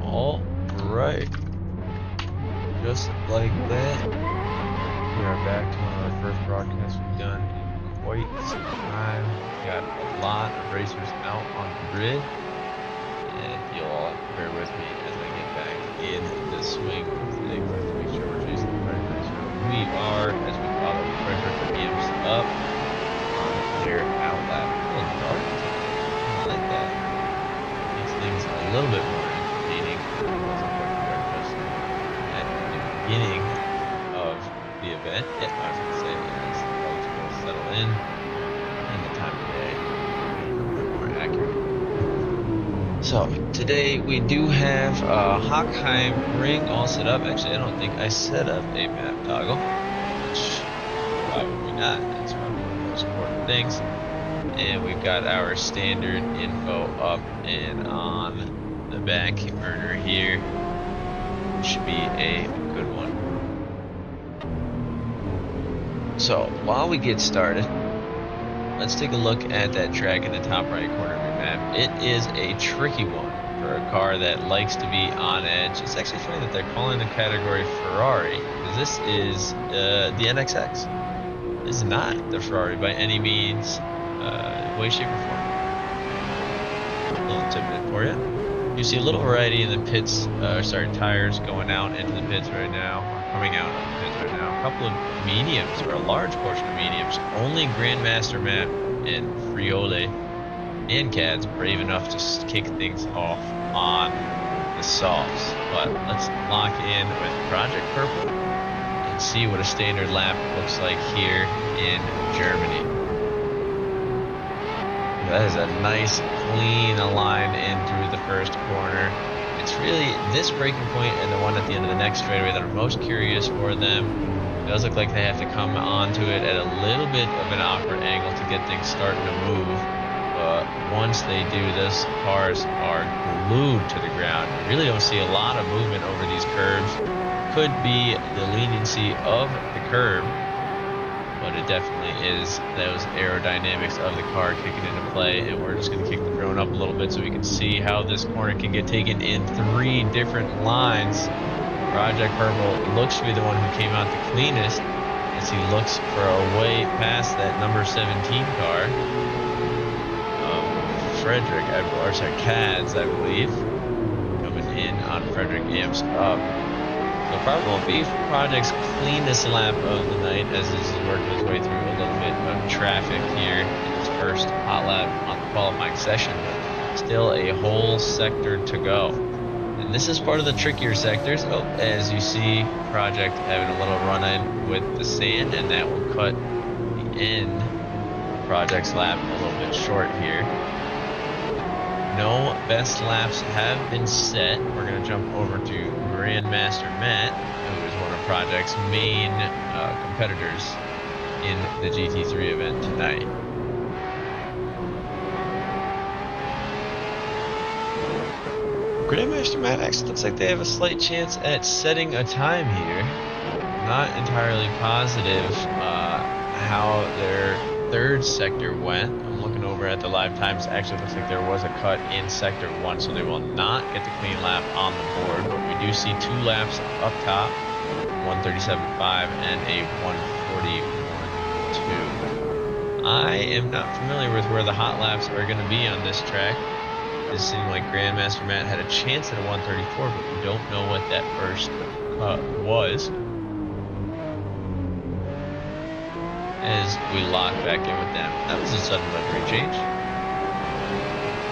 All right, just like that, we are back to one of our first broadcasts we've done in quite some time. We got a lot of racers out on the grid, and you'll all have to bear with me as I get back in the swing of things to make sure we're chasing the right racer. We are, as we follow Frederick Williams up on their outlap. A little dark today. I like that. Makes things a little bit more entertaining. At the beginning of the event, I was going to say, as the folks will settle in and the time of day be a little bit more accurate. So today we do have Hockenheimring all set up. Actually, I don't think I set up a map toggle, which probably not. That's probably one of the most important things. And we've got our standard info up and on the back burner here. Should be a good one. So while we get started, let's take a look at that track in the top right corner of your map. It is a tricky one for a car that likes to be on edge. It's actually funny that they're calling the category Ferrari, because this is the NXX. This is not the Ferrari by any means, way, shape, or form. A little tidbit for you. You see a little variety in the pits, tires going out into the pits right now, or coming out of the pits right now. A couple of mediums, or a large portion of mediums. Only Grandmaster Matt and Friole and Cad's brave enough to kick things off on the softs. But let's lock in with Project Purple and see what a standard lap looks like here in Germany. That is a nice, clean line in through the first corner. It's really this braking point and the one at the end of the next straightaway that are most curious for them. It does look like they have to come onto it at a little bit of an awkward angle to get things starting to move. But once they do, those cars are glued to the ground. You really don't see a lot of movement over these curves. Could be the leniency of the curb, but it definitely is those aerodynamics of the car kicking into play. And we're just going to kick the drone up a little bit so we can see how this corner can get taken in 3 different lines. Project Purple looks to be the one who came out the cleanest as he looks for a way past that number 17 car. Frederick, or sorry, Cads, I believe, coming in on Frederick Amps up. So probably won't be Project's cleanest lap of the night as this is working his way through a little bit of traffic here in his first hot lap on the qualifying session, but still a whole sector to go. And this is part of the trickier sectors. Oh, as you see, Project having a little run-in with the sand, and that will cut the end of Project's lap a little bit short here. No best laps have been set. We're going to jump over to Grandmaster Matt, who is one of Project's main competitors in the GT3 event tonight. Grandmaster Matt actually looks like they have a slight chance at setting a time here. Not entirely positive how their third sector went. I'm looking over at the live times. Actually looks like there was a cut in sector 1, so they will not get the clean lap on the board, but we do see 2 laps up top, 137.5 and a 141.2. I am not familiar with where the hot laps are going to be on this track. It seemed like Grandmaster Matt had a chance at a 134, but we don't know what that first cut was. As we lock back in with them. That was a sudden livery change.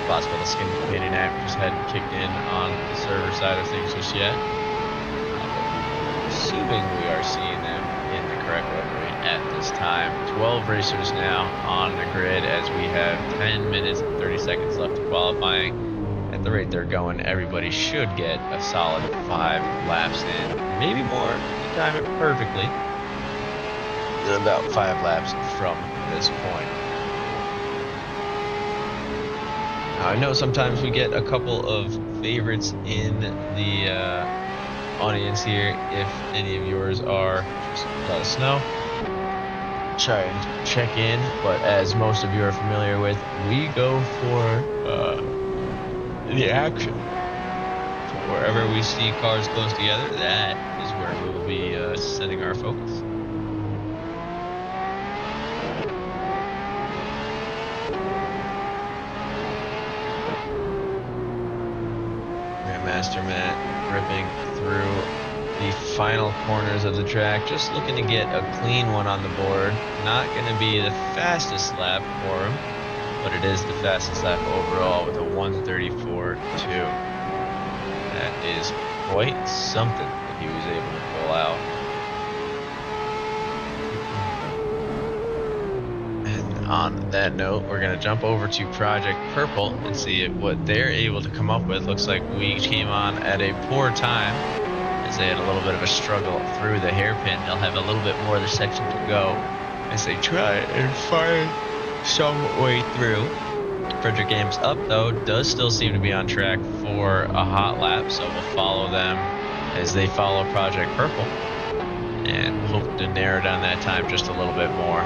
Possible the skin companion app just hadn't kicked in on the server side of things just yet. Assuming we are seeing them in the correct livery at this time. 12 racers now on the grid as we have 10 minutes and 30 seconds left of qualifying. At the rate they're going, everybody should get a solid 5 laps in. Maybe more if you time it perfectly. About 5 laps from this point. Now, I know sometimes we get a couple of favorites in the audience here. If any of yours are, just let us know. Try and check in, but as most of you are familiar with, we go for the action. For wherever we see cars close together, that is where we will be setting our focus. Grandmaster Matt ripping through the final corners of the track, just looking to get a clean one on the board. Not going to be the fastest lap for him, but it is the fastest lap overall with a 1:34.2. That is quite something that he was able to pull out. And on that note, we're going to jump over to Project Purple and see what they're able to come up with. Looks like we came on at a poor time, as they had a little bit of a struggle through the hairpin. They'll have a little bit more of the section to go as they try and find some way through. Frederick Games Up, though, does still seem to be on track for a hot lap, so we'll follow them as they follow Project Purple and hope to narrow down that time just a little bit more.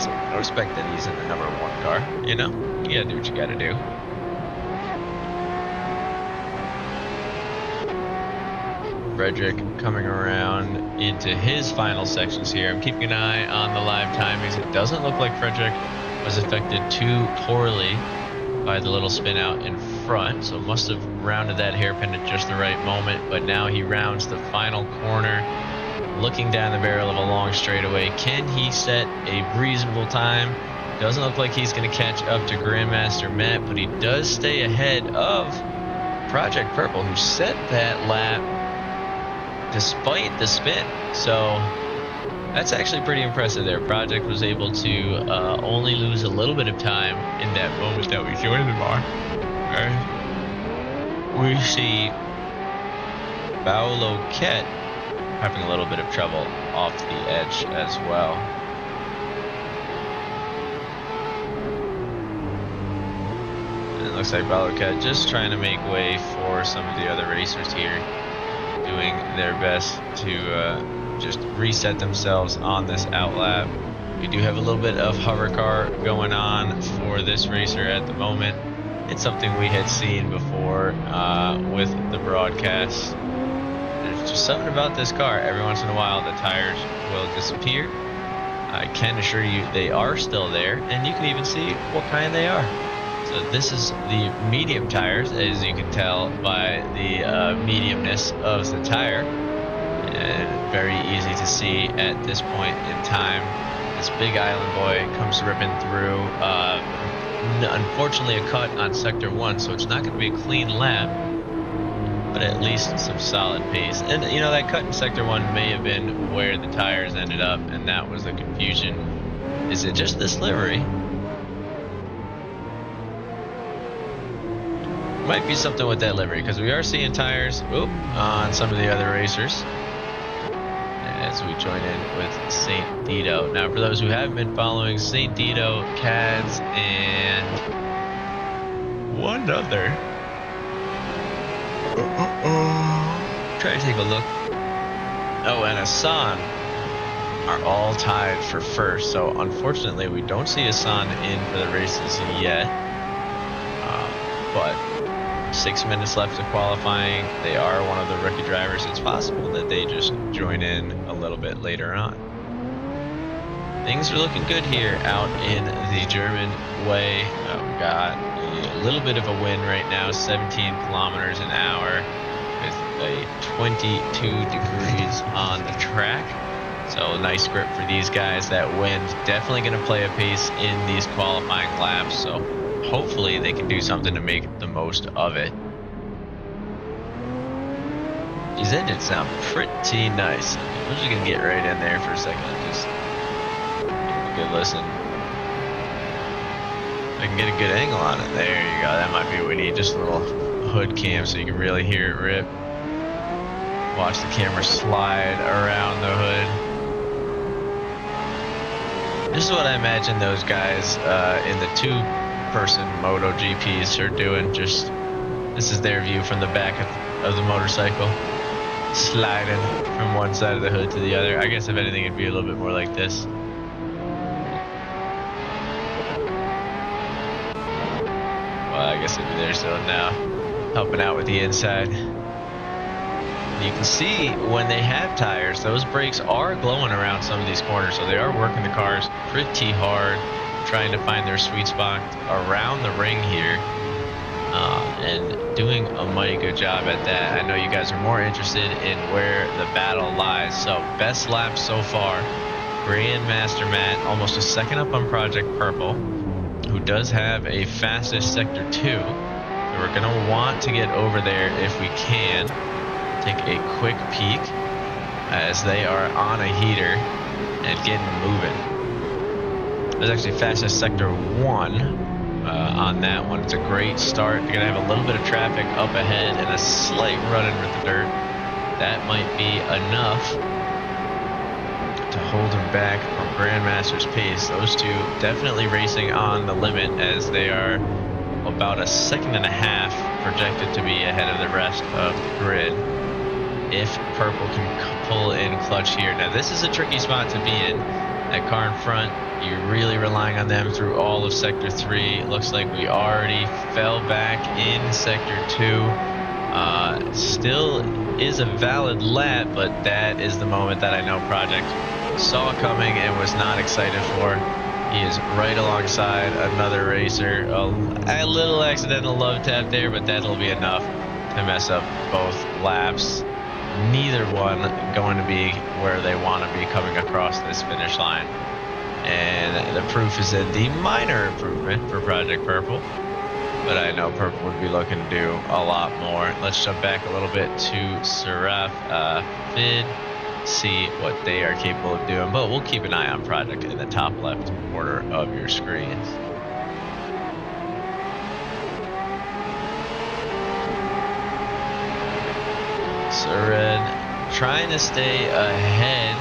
So I respect that he's in the number 1 car, you know? You gotta do what you gotta do. Frederick coming around into his final sections here. I'm keeping an eye on the live timings. It doesn't look like Frederick was affected too poorly by the little spin out in front, so must have rounded that hairpin at just the right moment. But now he rounds the final corner, looking down the barrel of a long straightaway. Can he set a reasonable time? Doesn't look like he's going to catch up to Grandmaster Matt, but he does stay ahead of Project Purple, who set that lap despite the spin. So that's actually pretty impressive there. Project was able to only lose a little bit of time in that moment that we joined the bar. We see Paolo Kett having a little bit of trouble off the edge as well. And it looks like Paolo Kett just trying to make way for some of the other racers here, doing their best to just reset themselves on this outlap. We do have a little bit of hover car going on for this racer at the moment. It's something we had seen before with the broadcast. There's just something about this car. Every once in a while the tires will disappear. I can assure you they are still there, and you can even see what kind they are. So this is the medium tires, as you can tell by the mediumness of the tire, and very easy to see at this point in time. This big island boy comes ripping through. Unfortunately, a cut on sector 1, so it's not going to be a clean lap, but at least some solid pace. And you know, that cut in sector 1 may have been where the tires ended up, and that was the confusion. Is it just this livery? Might be something with that livery, because we are seeing tires on some of the other racers as we join in with St. Dito. Now, for those who haven't been following, St. Dito, Cads, and one other. Try to take a look. Oh, and Hassan are all tied for first. So unfortunately, we don't see Hassan in for the races yet. But 6 minutes left of qualifying. They are one of the rookie drivers. It's possible that they just join in a little bit later on. Things are looking good here out in the German way. We've got a little bit of a wind right now, 17 kilometers an hour with a 22 degrees on the track. So nice grip for these guys. That wind definitely going to play a pace in these qualifying laps. So hopefully they can do something to make the most of it. These engines sound pretty nice. I'm just going to get right in there for a second and just give a good listen. I can get a good angle on it. There you go. That might be what we need. Just a little hood cam so you can really hear it rip. Watch the camera slide around the hood. This is what I imagine those guys in the two-person MotoGPs are doing. Just this is their view from the back of the motorcycle, sliding from one side of the hood to the other. I guess if anything, it'd be a little bit more like this. Well, I guess it'd be there still now. helping out with the inside. You can see when they have tires, those brakes are glowing around some of these corners, so they are working the cars pretty hard, trying to find their sweet spot around the ring here, and doing a mighty good job at that. I know you guys are more interested in where the battle lies. So best lap so far, Grandmaster Matt, almost a second up on Project Purple, who does have a fastest Sector 2. So we're going to want to get over there if we can. Take a quick peek as they are on a heater and getting moving. There's actually fastest Sector 1 on that one. It's a great start. You're going to have a little bit of traffic up ahead and a slight run-in with the dirt. That might be enough to hold him back from Grandmaster's pace. Those two definitely racing on the limit as they are about a second and a half projected to be ahead of the rest of the grid. If Purple can pull in clutch here. Now this is a tricky spot to be in. That car in front, you're really relying on them through all of Sector 3. It looks like we already fell back in Sector 2. Still is a valid lap, but that is the moment that I know Project saw coming and was not excited for. He is right alongside another racer. A little accidental love tap there, but that'll be enough to mess up both laps. Neither one going to be where they want to be coming across this finish line. And the proof is in the minor improvement for Project Purple. But I know Purple would be looking to do a lot more. Let's jump back a little bit to Seraph, Fid, see what they are capable of doing. But we'll keep an eye on Project in the top left corner of your screens. Sured trying to stay ahead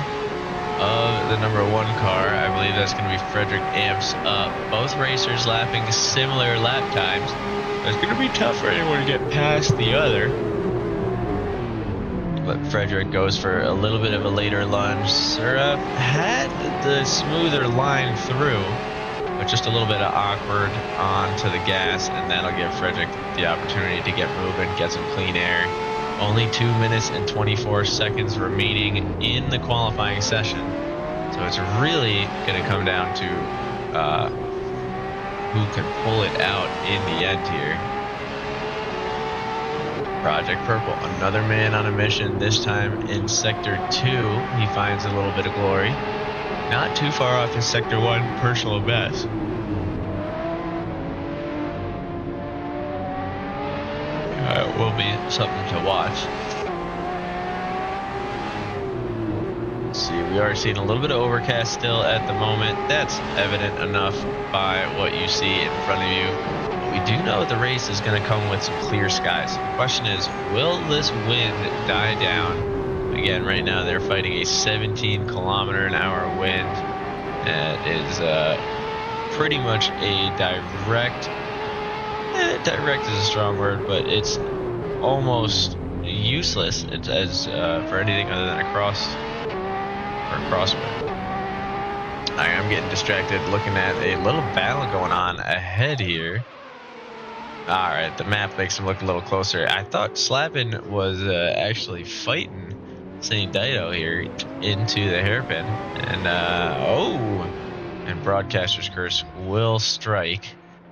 of the number 1 car. I believe that's going to be Frederick Amps up. Both racers lapping similar lap times. It's going to be tough for anyone to get past the other. But Frederick goes for a little bit of a later lunge. Sured had the smoother line through, but just a little bit of awkward onto the gas, and that'll give Frederick the opportunity to get moving, get some clean air. Only 2 minutes and 24 seconds remaining in the qualifying session. So it's really going to come down to who can pull it out in the end here. Project Purple, another man on a mission, this time in Sector 2. He finds a little bit of glory. Not too far off his Sector 1 personal best. It will be something to watch. See, we are seeing a little bit of overcast still at the moment. That's evident enough by what you see in front of you. But we do know the race is going to come with some clear skies. The question is, will this wind die down? Again, right now they're fighting a 17-kilometer-an-hour wind. That is pretty much a direct... direct is a strong word, but it's almost useless for anything other than a crosswind. I am getting distracted looking at a little battle going on ahead here. Alright, the map makes him look a little closer. I thought Slappin was actually fighting St. Dido here into the hairpin. And, and Broadcaster's Curse will strike.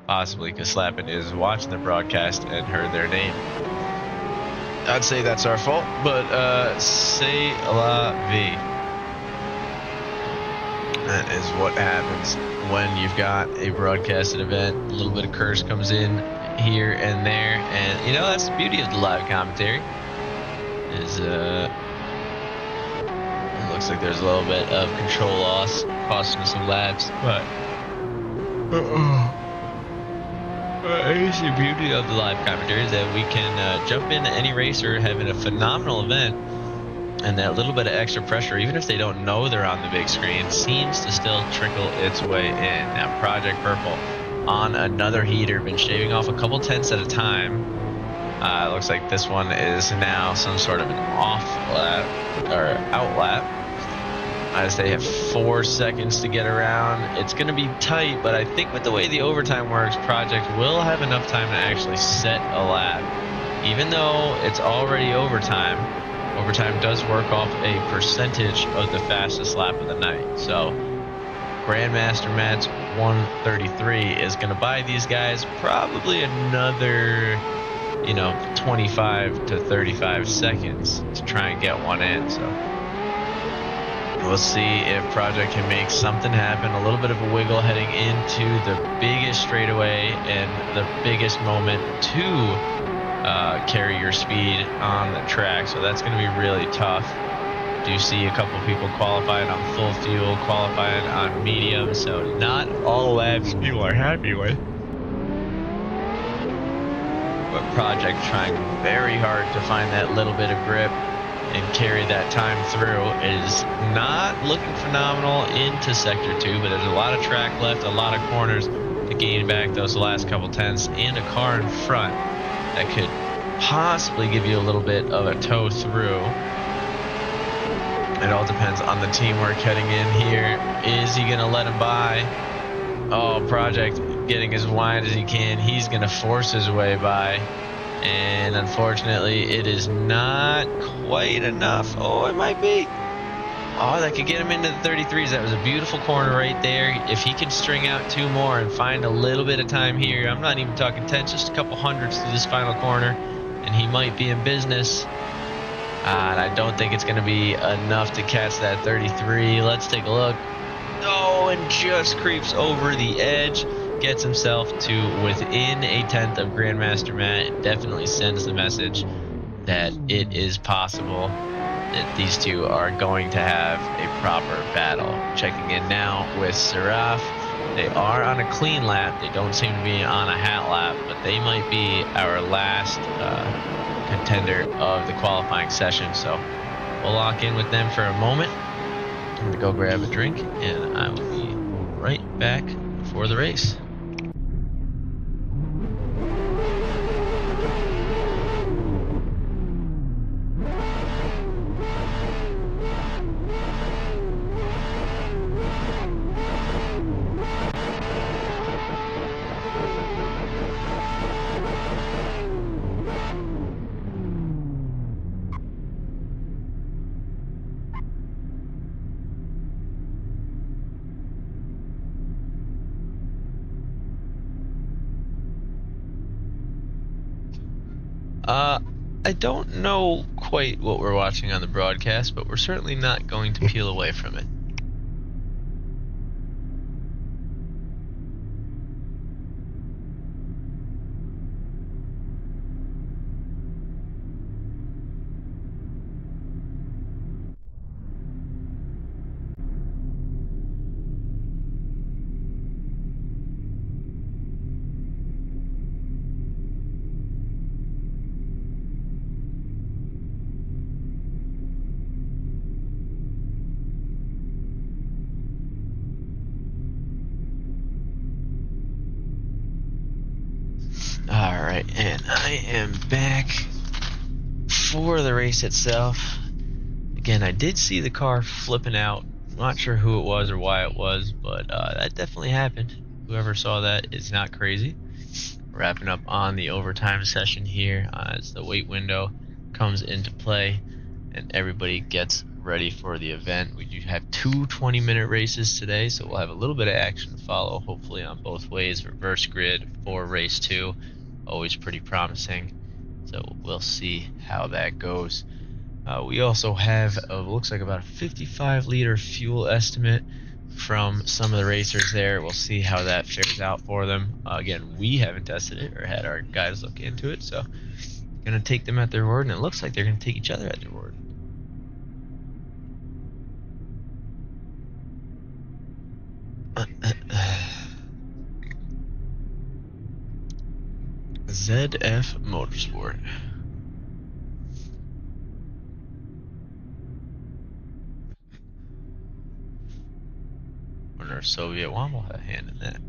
Possibly because Slappin is watching the broadcast and heard their name. I'd say that's our fault, but c'est la vie. That is what happens when you've got a broadcasted event. A little bit of curse comes in here and there, and you know that's the beauty of the live commentary. Is it looks like there's a little bit of control loss, costing us some laps, but. It's the beauty of the live commentary is that we can jump into any racer having a phenomenal event, and that little bit of extra pressure, even if they don't know they're on the big screen, seems to still trickle its way in. Now Project Purple on another heater, been shaving off a couple tenths at a time. Looks like this one is now some sort of an off lap or out lap. As they have 4 seconds to get around. It's going to be tight, but I think with the way the overtime works, Project will have enough time to actually set a lap even though it's already overtime, overtime does work off a percentage of the fastest lap of the night. So Grandmaster Matt's 133 is going to buy these guys probably another, 25 to 35 seconds to try and get one in. So we'll see if Project can make something happen. A little bit of a wiggle heading into the biggest straightaway and the biggest moment to carry your speed on the track. So that's going to be really tough. Do see a couple people qualifying on full fuel, qualifying on medium, so not all laps people are happy with. But Project trying very hard to find that little bit of grip and carry that time through. It is not looking phenomenal into Sector 2, but there's a lot of track left, a lot of corners to gain back those last couple tenths, and a car in front that could possibly give you a little bit of a tow through. It all depends on the teamwork heading in here. Is he going to let him by? Oh, Project getting as wide as he can. He's going to force his way by. And unfortunately, it is not quite enough. Oh, it might be. Oh, that could get him into the 33s. That was a beautiful corner right there. If he can string out two more and find a little bit of time here, I'm not even talking 10, just a couple hundreds to this final corner, and he might be in business. And I don't think it's going to be enough to catch that 33. Let's take a look. Oh, and just creeps over the edge. Gets himself to within a tenth of Grandmaster Matt. It definitely sends the message that it is possible that these two are going to have a proper battle. Checking in now with Seraph. They are on a clean lap. They don't seem to be on a hat lap, but they might be our last contender of the qualifying session. So we'll lock in with them for a moment. I'm going to go grab a drink, and I will be right back for the race. I don't know quite what we're watching on the broadcast, but we're certainly not going to peel away from it. Alright, and I am back for the race itself. Again, I did see the car flipping out. Not sure who it was or why it was, but that definitely happened. Whoever saw that is not crazy. Wrapping up on the overtime session here as the wait window comes into play and everybody gets ready for the event. We do have two 20-minute races today, so we'll have a little bit of action to follow, hopefully on both ways. Reverse grid for race 2, always pretty promising, so we'll see how that goes. We also have looks like about a 55-liter fuel estimate from some of the racers there. We'll see how that fares out for them. Again, we haven't tested it or had our guys look into it, so gonna take them at their word, and it looks like they're gonna take each other at their word. ZF Motorsport. Or Soviet one will have a hand in that.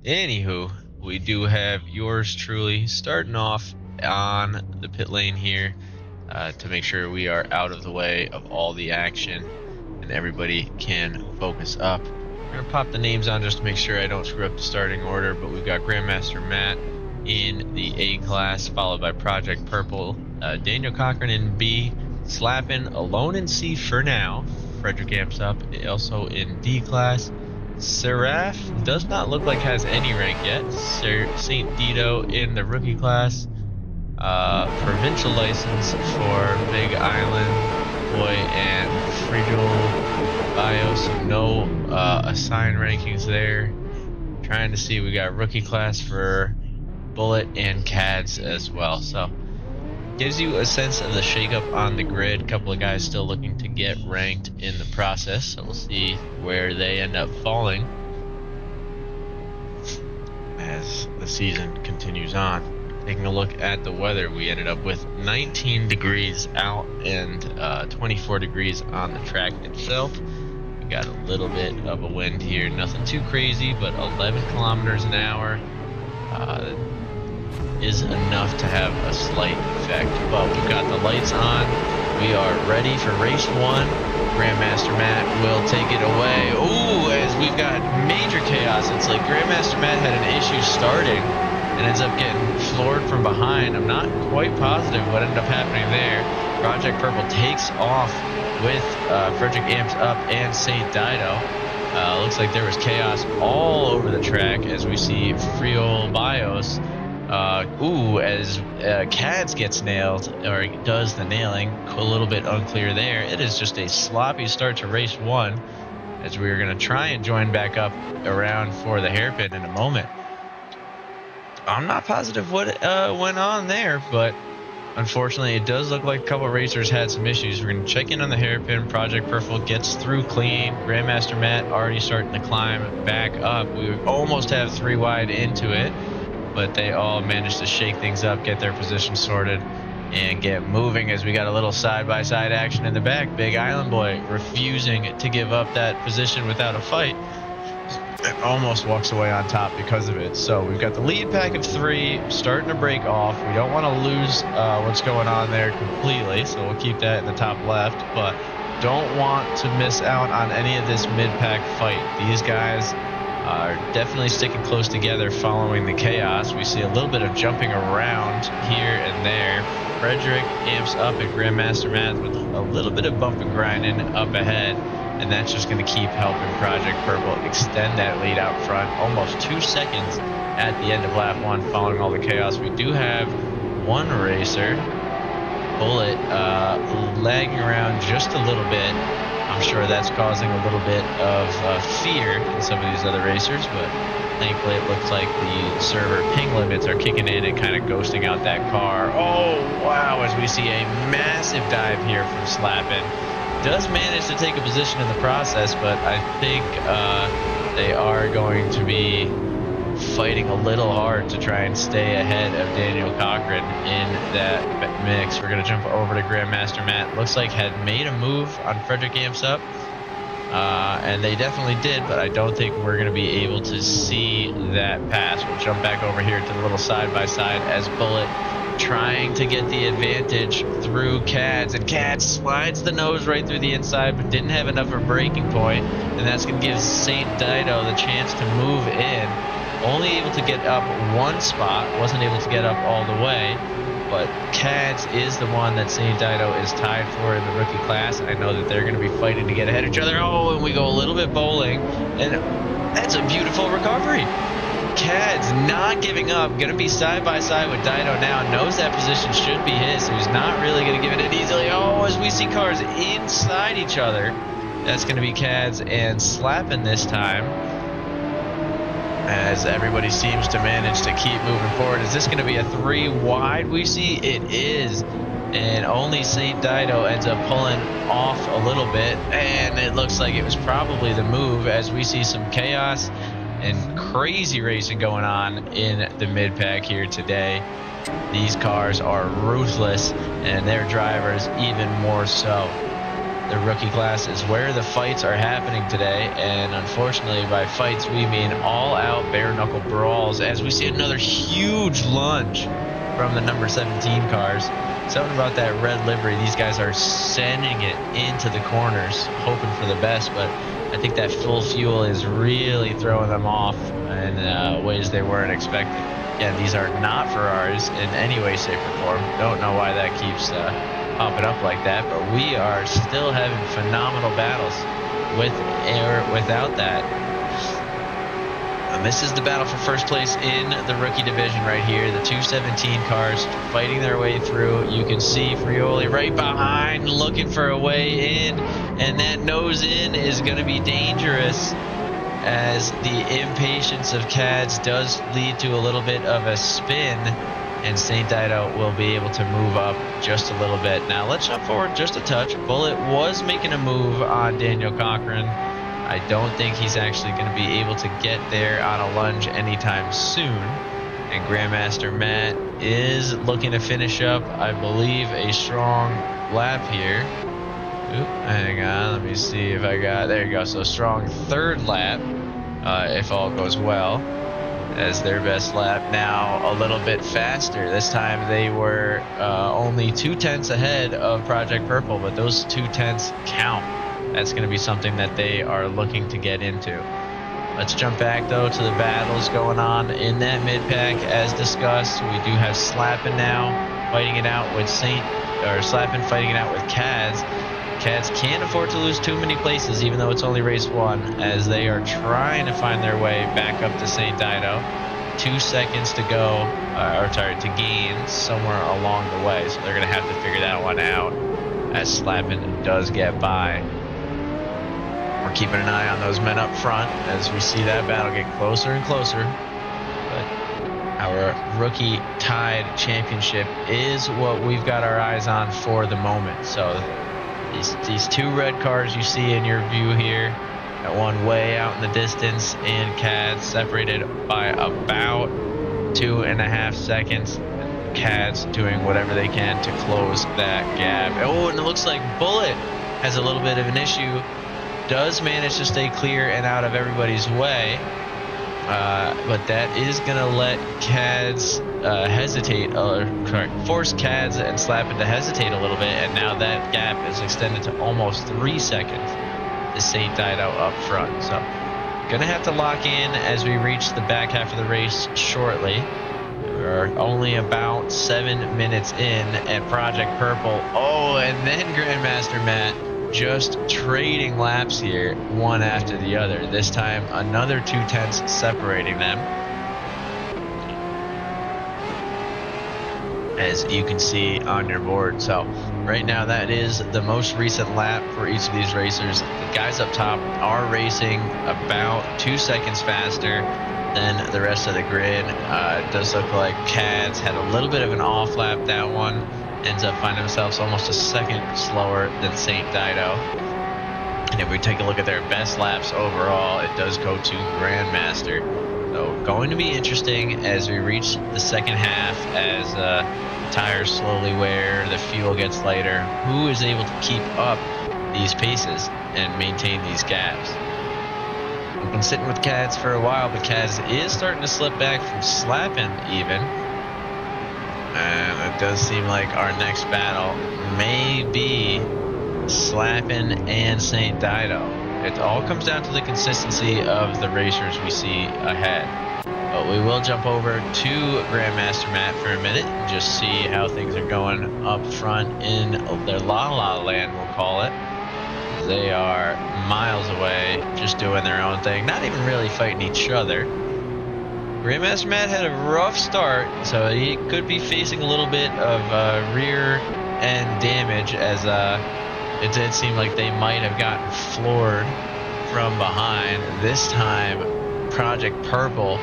Anywho, we do have yours truly starting off on the pit lane here to make sure we are out of the way of all the action and everybody can focus up. I'm going to pop the names on just to make sure I don't screw up the starting order, but we've got Grandmaster Matt in the A class, followed by Project Purple, Daniel Cochran in B, Slappin alone in C for now. Frederick amps up also in D class. Seraph does not look like has any rank yet. St. Dito in the rookie class. Provincial license for Big Island Boy and Frigil Bios. No assigned rankings there. Trying to see, we got rookie class for Bullet and Cads as well. So gives you a sense of the shakeup on the grid. A couple of guys still looking to get ranked in the process, so we'll see where they end up falling as the season continues on. Taking a look at the weather, we ended up with 19 degrees out and 24 degrees on the track itself. We got a little bit of a wind here, nothing too crazy, but 11 kilometers an hour is enough to have a slight effect. But we've got the lights on. We are ready for race 1. Grandmaster Matt will take it away. Ooh, as we've got major chaos. It's like Grandmaster Matt had an issue starting and ends up getting floored from behind. I'm not quite positive what ended up happening there. Project Purple takes off with Frederick amps up and St. Dido. Looks like there was chaos all over the track as we see Friol Bios. As Cads gets nailed, or does the nailing, a little bit unclear there. It is just a sloppy start to race 1 as we are going to try and join back up around for the hairpin in a moment. I'm not positive what went on there, but unfortunately it does look like a couple of racers had some issues. We're going to check in on the hairpin. Project Purple gets through clean. Grandmaster Matt already starting to climb back up. We almost have 3 wide into it, but they all managed to shake things up, get their position sorted, and get moving as we got a little side-by-side action in the back. Big Island Boy refusing to give up that position without a fight. It almost walks away on top because of it. So we've got the lead pack of 3 starting to break off. We don't want to lose what's going on there completely, so we'll keep that in the top left, but don't want to miss out on any of this mid-pack fight. These guys are definitely sticking close together following the chaos. We see a little bit of jumping around here and there. Frederick amps up at Grandmaster Matt with a little bit of bump and grinding up ahead, and that's just going to keep helping Project Purple extend that lead out front. Almost 2 seconds at the end of lap 1 following all the chaos. We do have one racer, Bullet, lagging around just a little bit. I'm sure that's causing a little bit of fear in some of these other racers, but thankfully it looks like the server ping limits are kicking in and kind of ghosting out that car. Oh, wow, as we see a massive dive here from Slappin. Does manage to take a position in the process, but I think they are going to be fighting a little hard to try and stay ahead of Daniel Cochran in that mix. We're going to jump over to Grandmaster Matt. Looks like had made a move on Frederick amps up, and they definitely did, but I don't think we're going to be able to see that pass. We'll jump back over here to the little side-by-side as Bullet trying to get the advantage through Cads, and Cads slides the nose right through the inside, but didn't have enough of a braking point, and that's going to give St. Dido the chance to move in. Only able to get up 1 spot, wasn't able to get up all the way, but Cads is the one that St. Dido is tied for in the rookie class. I know that they're going to be fighting to get ahead of each other. Oh, and we go a little bit bowling, and that's a beautiful recovery. Cads not giving up, going to be side-by-side with Dido now, knows that position should be his, so he's not really going to give it in easily. Oh, as we see cars inside each other, that's going to be Cads and Slappin this time, as everybody seems to manage to keep moving forward. Is this going to be a 3 wide we see? It is, and only St. Dido ends up pulling off a little bit, and it looks like it was probably the move as we see some chaos and crazy racing going on in the mid-pack here today. These cars are ruthless, and their drivers even more so. The rookie class is where the fights are happening today, and unfortunately by fights we mean all-out bare-knuckle brawls, as we see another huge lunge from the number 17 cars. Something about that red livery, these guys are sending it into the corners, hoping for the best, but I think that full fuel is really throwing them off in ways they weren't expecting. Again, these are not Ferraris in any way, shape, or form. Don't know why that keeps popping up like that, but we are still having phenomenal battles with or without that. And this is the battle for first place in the rookie division right here. The 217 cars fighting their way through. You can see Frioli right behind looking for a way in, and that nose in is going to be dangerous, as the impatience of Cads does lead to a little bit of a spin, and St. Dido will be able to move up just a little bit. Now let's jump forward just a touch. Bullet was making a move on Daniel Cochran. I don't think he's actually going to be able to get there on a lunge anytime soon. And Grandmaster Matt is looking to finish up, I believe, a strong lap here. Oop, hang on, let me see if I got, there you go. So strong third lap, if all goes well, as their best lap. Now a little bit faster. This time they were only 2/10 ahead of Project Purple, but those 2/10 count. That's going to be something that they are looking to get into. Let's jump back though to the battles going on in that mid-pack. As discussed, we do have Slappin now fighting it out with Slappin fighting it out with Cads. Cads can't afford to lose too many places, even though it's only race one, as they are trying to find their way back up to St. Dido. 2 seconds to go, to gain somewhere along the way, so they're going to have to figure that one out as Slappin does get by. We're keeping an eye on those men up front as we see that battle get closer and closer. But our rookie tied championship is what we've got our eyes on for the moment. So these two red cars you see in your view here, that one way out in the distance, and Cads separated by about 2.5 seconds. Cads doing whatever they can to close that gap. Oh, and it looks like Bullet has a little bit of an issue. Does manage to stay clear and out of everybody's way, but that is going to let Cads force Cads and Slappin to hesitate a little bit, and now that gap is extended to almost 3 seconds to St. Dido up front. So gonna have to lock in as we reach the back half of the race shortly. We're only about 7 minutes in at Project Purple. Oh, and then Grandmaster Matt just trading laps here, one after the other. This time another 2/10 separating them, as you can see on your board. So right now that is the most recent lap for each of these racers. The guys up top are racing about 2 seconds faster than the rest of the grid. It does look like Cads had a little bit of an off lap. That one ends up finding themselves almost a second slower than St. Dido. And if we take a look at their best laps overall, it does go to Grandmaster. So going to be interesting as we reach the second half, as tires slowly wear, the fuel gets lighter. Who is able to keep up these paces and maintain these gaps? We've been sitting with Cads for a while, but Cads is starting to slip back from Slappin even. And it does seem like our next battle may be Slappin and St. Dido. It all comes down to the consistency of the racers we see ahead. But we will jump over to Grandmaster Matt for a minute and just see how things are going up front in their La La Land, we'll call it. They are miles away, just doing their own thing, not even really fighting each other. Grandmaster Matt had a rough start, so he could be facing a little bit of rear end damage, as it did seem like they might have gotten floored from behind. This time, Project Purple,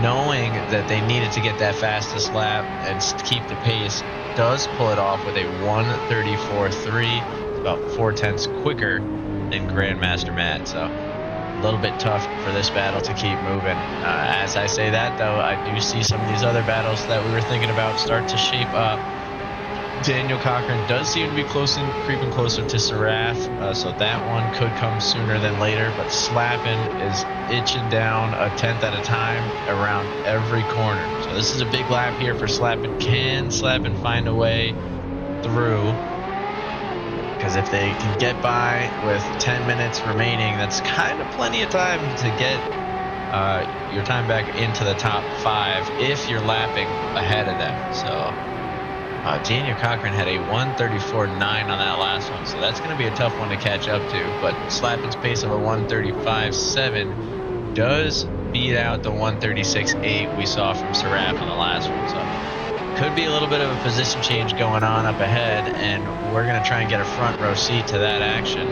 knowing that they needed to get that fastest lap and keep the pace, does pull it off with a 1:34.3, about 4/10 quicker than Grandmaster Matt. So a little bit tough for this battle to keep moving. As I say that, though, I do see some of these other battles that we were thinking about start to shape up. Daniel Cochran does seem to be creeping closer to Seraph, so that one could come sooner than later, but Slappin is itching down a 10th at a time around every corner. So this is a big lap here for Slappin. Can Slappin find a way through? Because if they can get by with 10 minutes remaining, that's kind of plenty of time to get your time back into the top 5 if you're lapping ahead of them. So Daniel Cochran had a 1:34.9 on that last one, so that's going to be a tough one to catch up to. But Slappin's pace of a 1:35.7 does beat out the 1:36.8 we saw from Seraph on the last one. So could be a little bit of a position change going on up ahead, and we're going to try and get a front row seat to that action.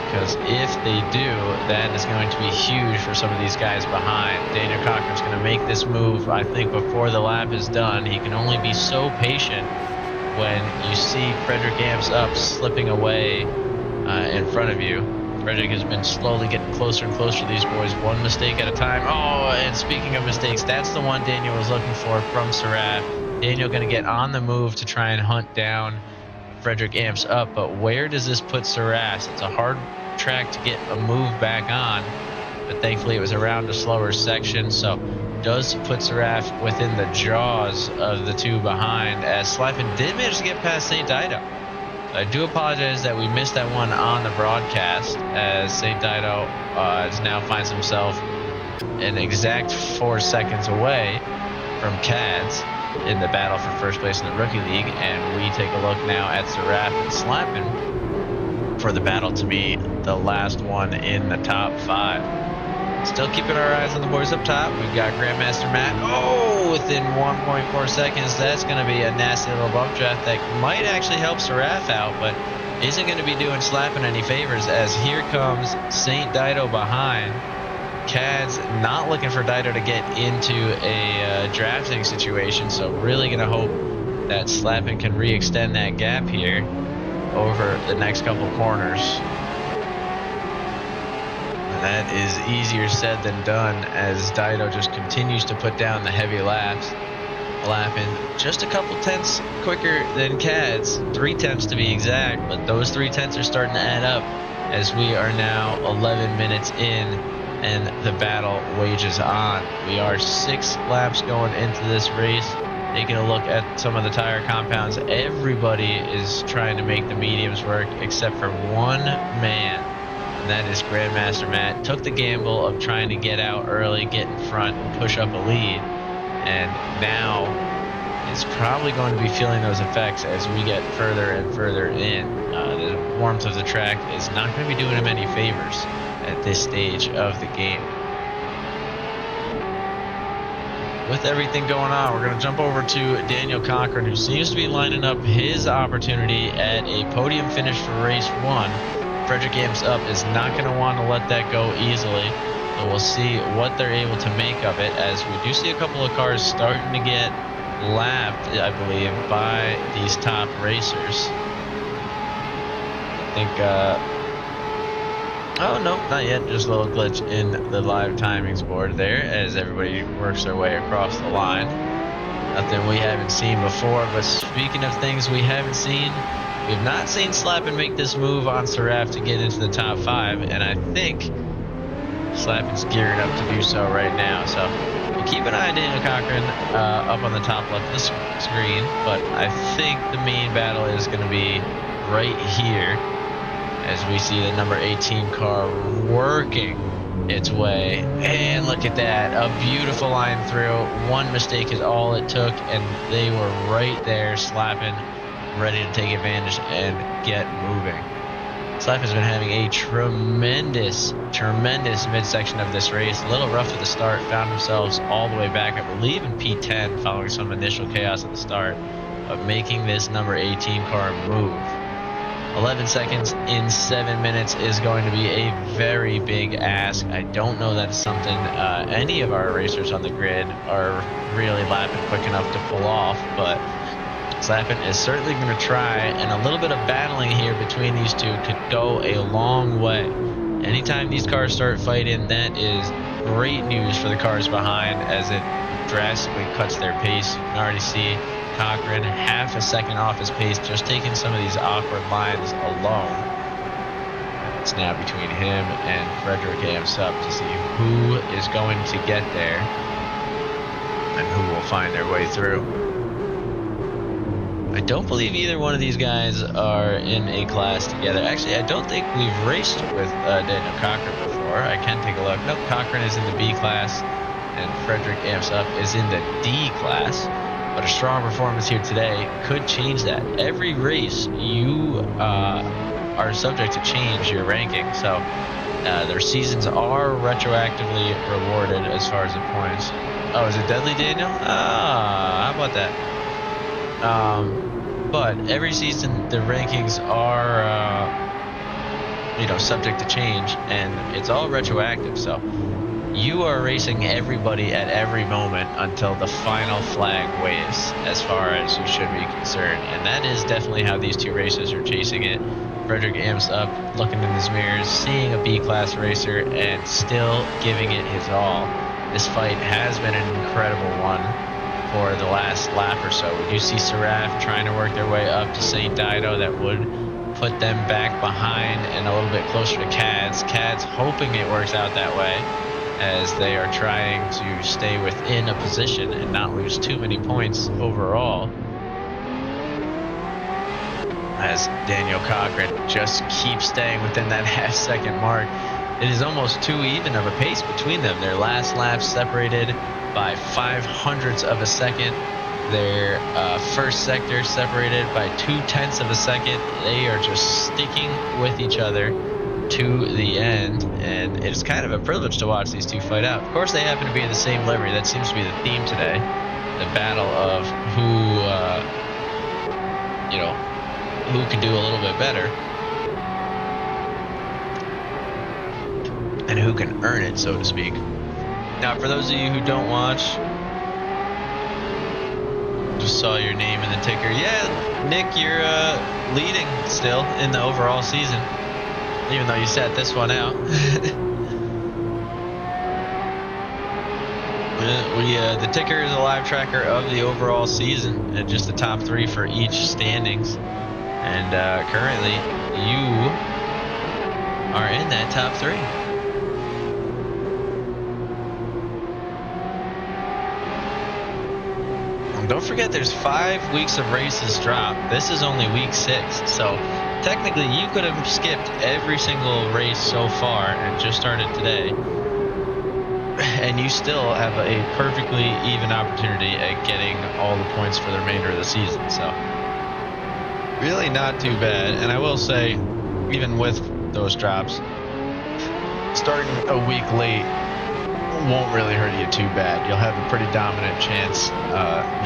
Because if they do, that is going to be huge for some of these guys behind. Daniel Cochran's going to make this move, I think, before the lap is done. He can only be so patient when you see Frederick Amps up slipping away in front of you. Frederick has been slowly getting closer and closer to these boys, one mistake at a time. Oh, and speaking of mistakes, that's the one Daniel was looking for from Seraph. Daniel going to get on the move to try and hunt down Frederick Amps up, but where does this put Seraph? It's a hard track to get a move back on, but thankfully it was around a slower section, so does put Seraph within the jaws of the two behind, as Slappin did manage to get past St. Dido. I do apologize that we missed that one on the broadcast, as St. Dido now finds himself an exact 4 seconds away from Cads in the battle for first place in the Rookie League, and we take a look now at Seraph and Slappin for the battle to be the last one in the top 5. Still keeping our eyes on the boys up top. We've got Grandmaster Matt. Oh, within 1.4 seconds. That's going to be a nasty little bump draft that might actually help Seraph out, but isn't going to be doing Slappin any favors, as here comes St. Dido behind. Cad's not looking for Dido to get into a drafting situation, so really going to hope that Slappin can re-extend that gap here over the next couple corners. That is easier said than done, as Dido just continues to put down the heavy laps. Lapping just a couple tenths quicker than Cad's, 3 tenths to be exact, but those 3 tenths are starting to add up as we are now 11 minutes in and the battle wages on. We are 6 laps going into this race. Taking a look at some of the tire compounds, everybody is trying to make the mediums work except for one man, and that is Grandmaster Matt. Took the gamble of trying to get out early, get in front, and push up a lead, and now is probably going to be feeling those effects as we get further and further in. The warmth of the track is not going to be doing him any favors at this stage of the game. With everything going on, we're going to jump over to Daniel Cochran, who seems to be lining up his opportunity at a podium finish for race 1. Frederick Amps up is not going to want to let that go easily, so we'll see what they're able to make of it, as we do see a couple of cars starting to get lapped, I believe, by these top racers. I think, oh no, not yet, just a little glitch in the live timings board there as everybody works their way across the line. Nothing we haven't seen before, but speaking of things we haven't seen, we've not seen Slappin make this move on Seraph to get into the top 5, and I think Slappin's gearing up to do so right now. So we'll keep an eye on Daniel Cochran up on the top left of the screen, but I think the main battle is going to be right here, as we see the number 18 car working its way. And look at that, a beautiful line through. One mistake is all it took, and they were right there, Slappin, ready to take advantage and get moving. Slappin's been having a tremendous midsection of this race. A little rough at the start, found themselves all the way back, I believe, in P10 following some initial chaos at the start, but making this number 18 car move. 11 seconds in 7 minutes is going to be a very big ask. I don't know that it's something any of our racers on the grid are really lapping quick enough to pull off, but Slappin is certainly going to try, and a little bit of battling here between these two could go a long way. Anytime these cars start fighting, that is great news for the cars behind, as it drastically cuts their pace. You can already see Cochran half a second off his pace, just taking some of these awkward lines alone. It's now between him and Frederick Amps up to see who is going to get there and who will find their way through. I don't believe either one of these guys are in a class together. Actually, I don't think we've raced with Daniel Cochran before. for. I can take a look. Nope, Cochran is in the B class, and Frederick Amps Up is in the D class. But a strong performance here today could change that. Every race, you are subject to change your ranking. So their seasons are retroactively rewarded as far as the points. Oh, is it Deadly Daniel? Ah, how about that? But every season, the rankings are, subject to change, and it's all retroactive. So you are racing everybody at every moment until the final flag waves, as far as you should be concerned. And that is definitely how these two racers are chasing it. Frederick Amps Up, looking in his mirrors, seeing a B-class racer, and still giving it his all. This fight has been an incredible one for the last lap or so. We do see Seraph trying to work their way up to St. Dido. That would put them back behind and a little bit closer to Cads. Cads hoping it works out that way, as they are trying to stay within a position and not lose too many points overall. As Daniel Cochran just keeps staying within that half-second mark. It is almost too even of a pace between them. Their last lap separated by 0.05 of a second. Their first sector separated by 0.2 of a second. They are just sticking with each other to the end, and it's kind of a privilege to watch these two fight out. Of course, they happen to be in the same livery. That seems to be the theme today. The battle of who can do a little bit better and who can earn it, so to speak. Now, for those of you who don't watch, just saw your name in the ticker. Yeah, Nick, you're leading still in the overall season, even though you sat this one out. The ticker is a live tracker of the overall season and just the top 3 for each standings. And currently, you are in that top 3. And don't forget, there's 5 weeks of races dropped. This is only week 6, so technically you could have skipped every single race so far and just started today, and you still have a perfectly even opportunity at getting all the points for the remainder of the season. So really not too bad. And I will say, even with those drops, starting a week late won't really hurt you too bad. You'll have a pretty dominant chance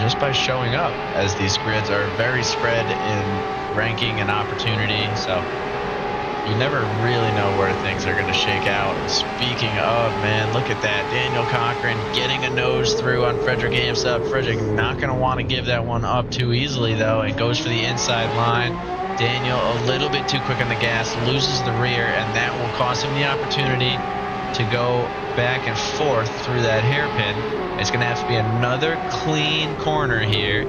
just by showing up, as these grids are very spread in ranking and opportunity. So you never really know where things are going to shake out. And speaking of, man, look at that. Daniel Cochran getting a nose through on Frederick Amps Up. Frederick not going to want to give that one up too easily, though, and goes for the inside line. Daniel a little bit too quick on the gas, loses the rear, and that will cost him the opportunity to go back and forth through that hairpin. It's going to have to be another clean corner here.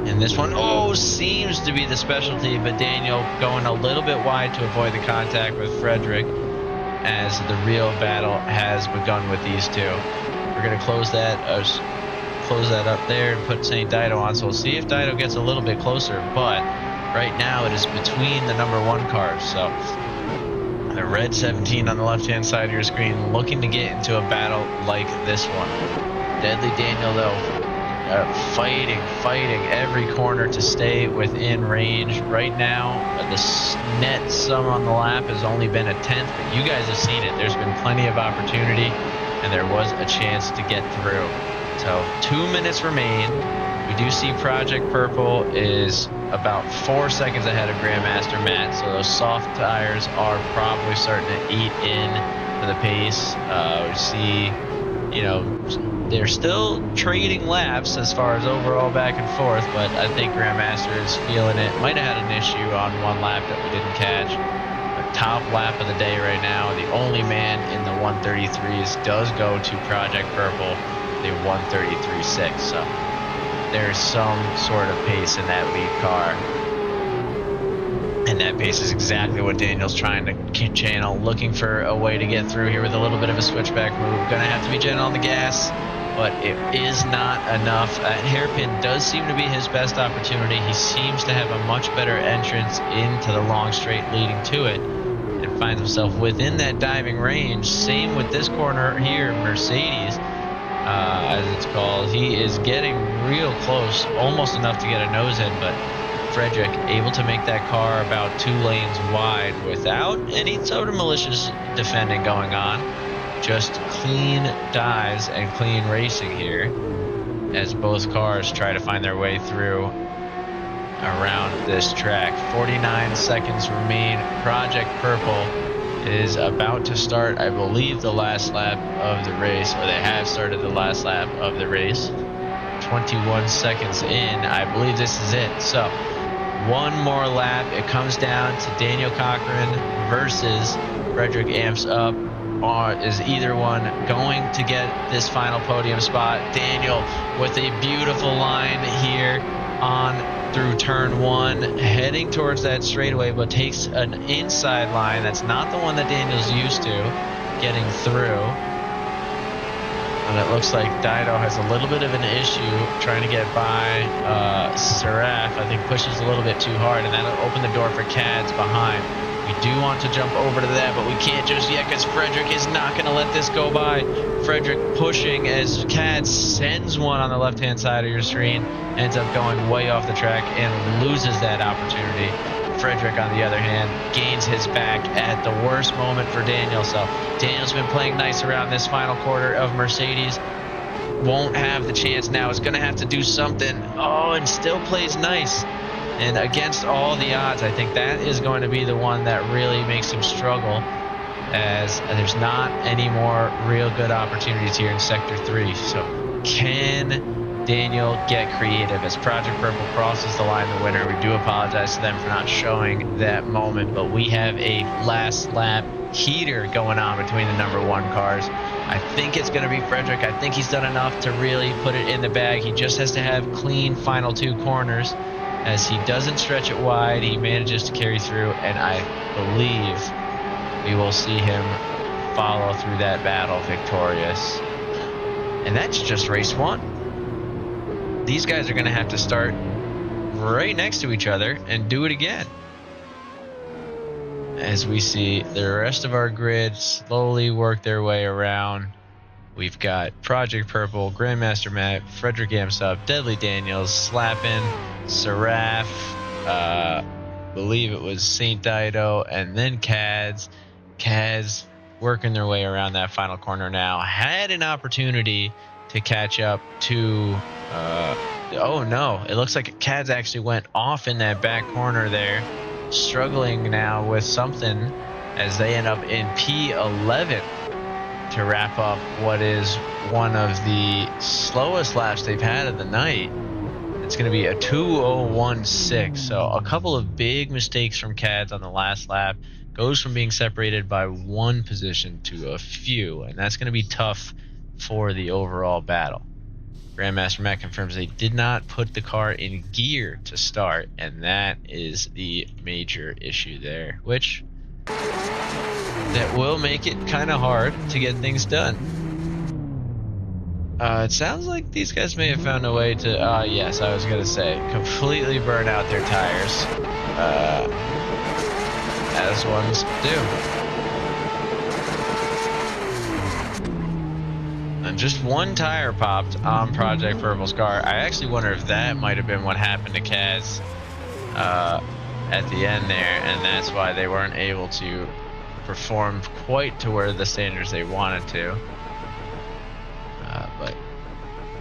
And this one, seems to be the specialty, but Daniel going a little bit wide to avoid the contact with Frederick, as the real battle has begun with these two. We're going to close that up there and put St. Dido on, so we'll see if Dido gets a little bit closer, but right now it is between the number 1 cars. So the red 17 on the left-hand side of your screen, looking to get into a battle like this one. Deadly Daniel, though, fighting every corner to stay within range. Right now, the net sum on the lap has only been a 10th, but you guys have seen it. There's been plenty of opportunity, and there was a chance to get through. So 2 minutes remain. We do see Project Purple is about 4 seconds ahead of Grandmaster Matt, so those soft tires are probably starting to eat in for the pace. We see, they're still trading laps as far as overall back and forth, but I think Grandmaster is feeling it. Might have had an issue on one lap that we didn't catch. The top lap of the day right now, the only man in the 133s does go to Project Purple, the 133.6. So there's some sort of pace in that lead car. And that pace is exactly what Daniel's trying to channel, looking for a way to get through here with a little bit of a switchback move. Gonna have to be gentle on the gas, but it is not enough. That hairpin does seem to be his best opportunity. He seems to have a much better entrance into the long straight leading to it, and finds himself within that diving range. Same with this corner here, Mercedes, as it's called. He is getting real close, almost enough to get a nose in, but Frederick able to make that car about 2 lanes wide without any sort of malicious defending going on. Just clean dives and clean racing here as both cars try to find their way through around this track. 49 seconds remain. Project Purple is about to start, I believe, the last lap of the race, or they have started the last lap of the race. 21 seconds in, I believe this is it. So one more lap. It comes down to Daniel Cochran versus Frederick Amps Up. Is either one going to get this final podium spot? Daniel with a beautiful line here on through turn 1, heading towards that straightaway, but takes an inside line. That's not the one that Daniel's used to getting through. And it looks like Dido has a little bit of an issue trying to get by Seraph. I think pushes a little bit too hard, and that'll open the door for Cads behind. We do want to jump over to that, but we can't just yet because Frederick is not going to let this go by. Frederick pushing as Cads sends one on the left-hand side of your screen, ends up going way off the track and loses that opportunity. Frederick, on the other hand, gains his back at the worst moment for Daniel. So Daniel's been playing nice around this final quarter of Mercedes. Won't have the chance now. Is going to have to do something. Oh, and still plays nice. And against all the odds, I think that is going to be the one that really makes him struggle, as there's not any more real good opportunities here in Sector 3. So can Daniel get creative as Project Purple crosses the line the winner? We do apologize to them for not showing that moment, but we have a last lap heater going on between the number 1 cars. I think it's going to be Frederick. I think he's done enough to really put it in the bag. He just has to have clean final 2 corners. As he doesn't stretch it wide, he manages to carry through, and I believe we will see him follow through that battle victorious. And that's just race 1. These guys are going to have to start right next to each other and do it again. As we see the rest of our grid slowly work their way around. We've got Project Purple, Grandmaster Matt, Frederick Amsup, Deadly Daniels, Slappin', Seraph, believe it was Saint Dido, and then Cads. Cads working their way around that final corner now. Had an opportunity to catch up to... oh no, it looks like Cads actually went off in that back corner there. Struggling now with something as they end up in P11. To wrap up what is one of the slowest laps they've had of the night. It's going to be a 2:01.6. So a couple of big mistakes from Cads on the last lap. Goes from being separated by 1 position to a few, and that's going to be tough for the overall battle. Grandmaster Matt confirms they did not put the car in gear to start, and that is the major issue there, which that will make it kind of hard to get things done. It sounds like these guys may have found a way to, yes, I was going to say, completely burn out their tires, as ones do. And just 1 tire popped on Project Purple's car. I actually wonder if that might have been what happened to Kaz at the end there, and that's why they weren't able to perform quite to where the standards they wanted to. But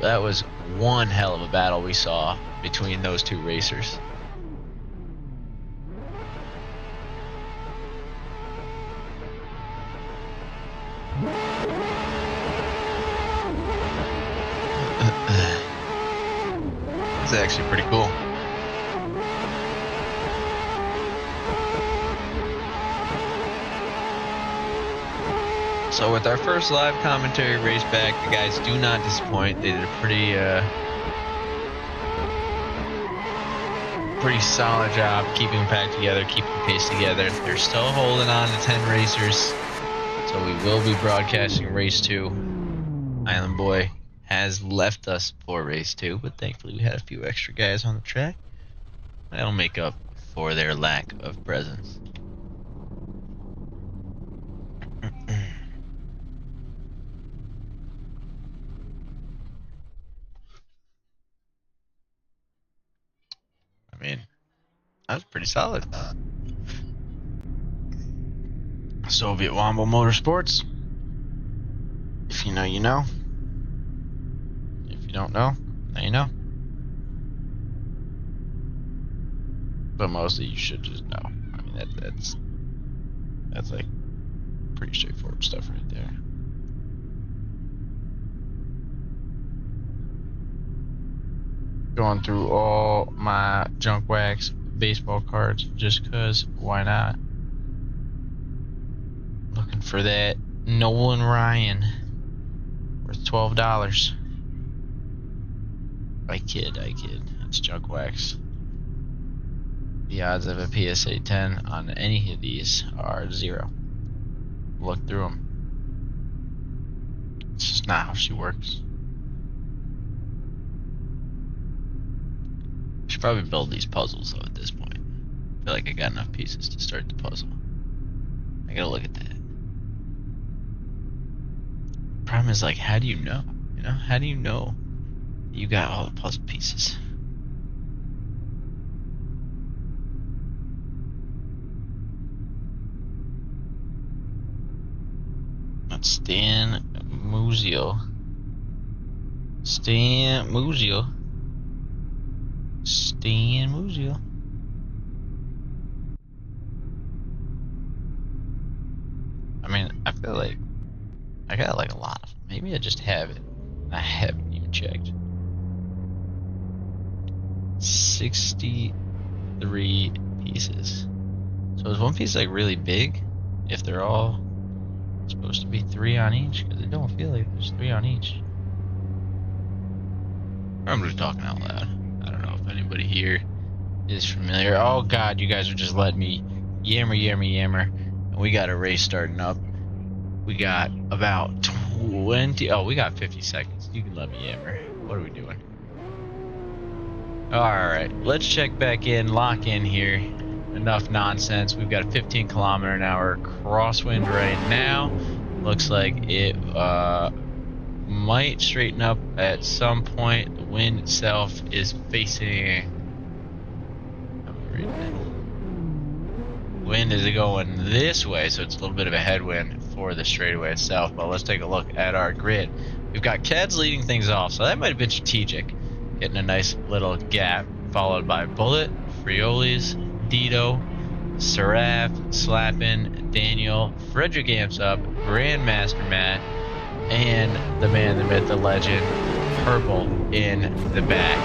that was one hell of a battle we saw between those 2 racers. It's actually pretty cool. So with our first live commentary race back, the guys do not disappoint. They did a pretty solid job keeping the pack together, keeping the pace together. They're still holding on to 10 racers, so we will be broadcasting race 2. Island Boy has left us for race 2, but thankfully we had a few extra guys on the track. That'll make up for their lack of presence. That's pretty solid. Soviet Womble Motorsports. If you know, you know. If you don't know, now you know. But mostly you should just know. I mean, that's like pretty straightforward stuff right there. Going through all my junk wax baseball cards just cause why not? Looking for that Nolan Ryan worth $12. I kid. It's junk wax. The odds of a PSA 10 on any of these are 0. Look through them. It's just not how she works. I should probably build these puzzles though at this point. I feel like I got enough pieces to start the puzzle. I gotta look at that. Problem is, like, how do you know? You know, how do you know you got all the puzzle pieces? That's Stan Musial. I mean, I feel like I got like a lot of them. Maybe I just have it. I haven't even checked. 63 pieces. So is one piece like really big? If they're all supposed to be 3 on each? Because it don't feel like there's 3 on each. I'm just talking out loud. I don't know if anybody here is familiar. Oh god, you guys are just letting me yammer. And we got a race starting up. We got about 20. Oh, we got 50 seconds. You can let me yammer. What are we doing? Alright, let's check back in, lock in here. Enough nonsense. We've got a 15-kilometer-an-hour crosswind right now. Looks like it might straighten up at some point. The wind itself is facing. Wind is going this way, so it's a little bit of a headwind for the straightaway itself. But let's take a look at our grid. We've got Keds leading things off, so that might have been strategic. Getting a nice little gap, followed by Bullet, Friolis, Dito, Seraph, Slappin, Daniel, Frederick Amps up, Grandmaster Matt, and the man, the myth, the legend, Purple in the back.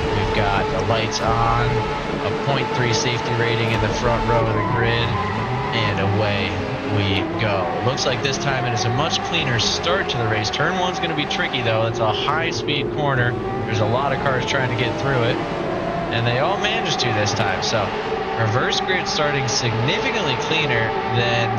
We've got the lights on, a 0.3 safety rating in the front row of the grid, and away we go. Looks like this time it is a much cleaner start to the race. Turn 1's going to be tricky though. It's a high-speed corner. There's a lot of cars trying to get through it, and they all managed to this time. So reverse grid starting significantly cleaner than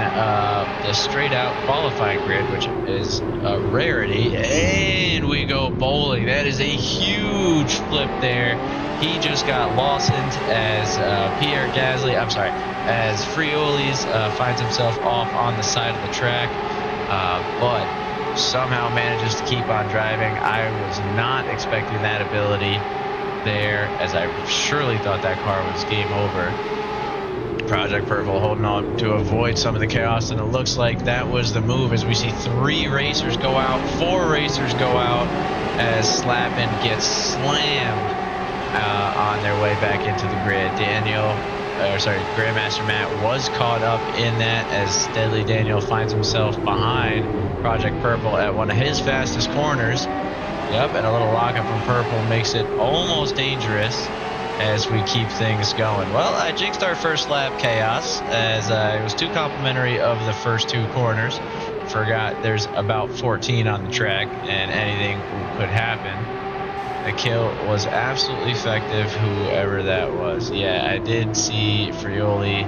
the straight-out qualifying grid, which is a rarity. And we go bowling. That is a huge flip there. He just got Lawsoned as Pierre Gasly, as Friolis finds himself off on the side of the track, but somehow manages to keep on driving. I was not expecting that ability there, as I surely thought that car was game over. Project Purple holding on to avoid some of the chaos, and it looks like that was the move as we see 3 racers go out, 4 racers go out as Slappin gets slammed on their way back into the grid. Grandmaster Matt was caught up in that as Deadly Daniel finds himself behind Project Purple at one of his fastest corners. Yep, and a little lockup from Purple makes it almost dangerous as we keep things going. Well, I jinxed our first lap chaos as it was too complimentary of the first 2 corners. Forgot there's about 14 on the track and anything could happen. The kill was absolutely effective, whoever that was. Yeah, I did see Frioli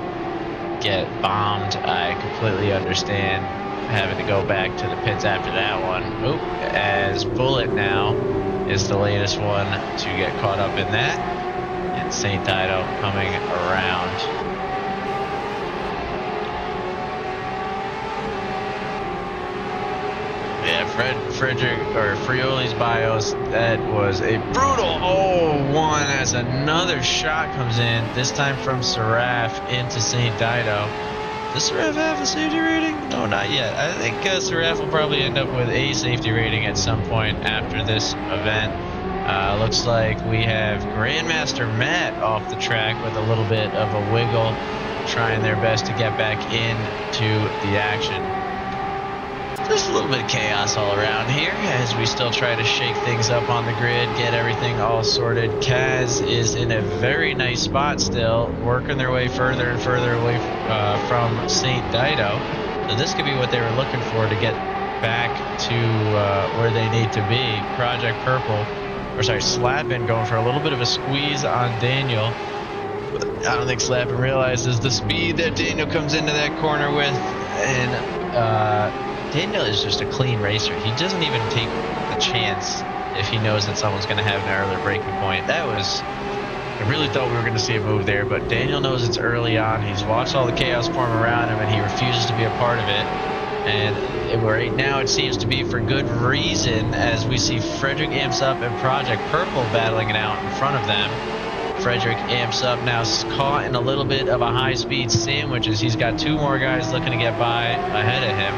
get bombed. I completely understand having to go back to the pits after that one. Oop, as Bullet now is the latest one to get caught up in that. And St. Dido coming around. Yeah, Frederick or Frioli's BIOS, that was a brutal 0-1 as another shot comes in, this time from Seraph into St. Dido. Does Seraph have a safety rating? No, not yet. I think Seraph will probably end up with a safety rating at some point after this event. Looks like we have Grandmaster Matt off the track with a little bit of a wiggle, trying their best to get back into the action. Just a little bit of chaos all around here as we still try to shake things up on the grid, get everything all sorted. Kaz is in a very nice spot still, working their way further and further away from St. Dido. So this could be what they were looking for to get back to where they need to be. Project Purple, or sorry, Slappin going for a little bit of a squeeze on Daniel. I don't think Slappin realizes the speed that Daniel comes into that corner with, and Daniel is just a clean racer. He doesn't even take the chance if he knows that someone's going to have an earlier breaking point. I really thought we were going to see a move there, but Daniel knows it's early on. He's watched all the chaos form around him, and he refuses to be a part of it. And right now it seems to be for good reason, as we see Frederick amps up and Project Purple battling it out in front of them. Frederick amps up now, caught in a little bit of a high-speed sandwich as he's got two more guys looking to get by ahead of him.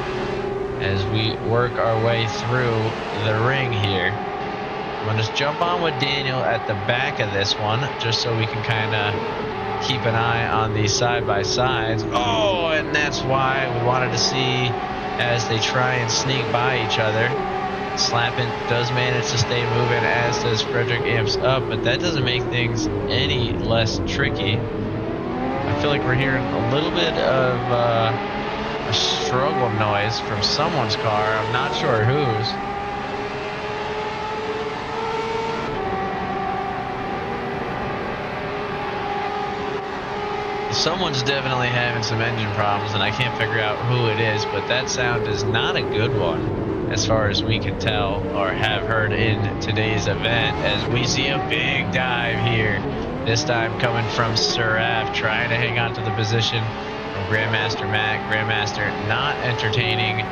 As we work our way through the ring here, I'm going to just jump on with Daniel at the back of this one, just so we can kind of keep an eye on these side-by-sides. Oh, and that's why we wanted to see as they try and sneak by each other. Slappin does manage to stay moving, as does Frederick amps up, but that doesn't make things any less tricky. I feel like we're hearing a little bit of a struggle noise from someone's car. I'm not sure whose. Someone's definitely having some engine problems, and I can't figure out who it is, but that sound is not a good one as far as we can tell or have heard in today's event, as we see a big dive here, this time coming from Seraph, trying to hang on to the position from Grandmaster Mac. Grandmaster not entertaining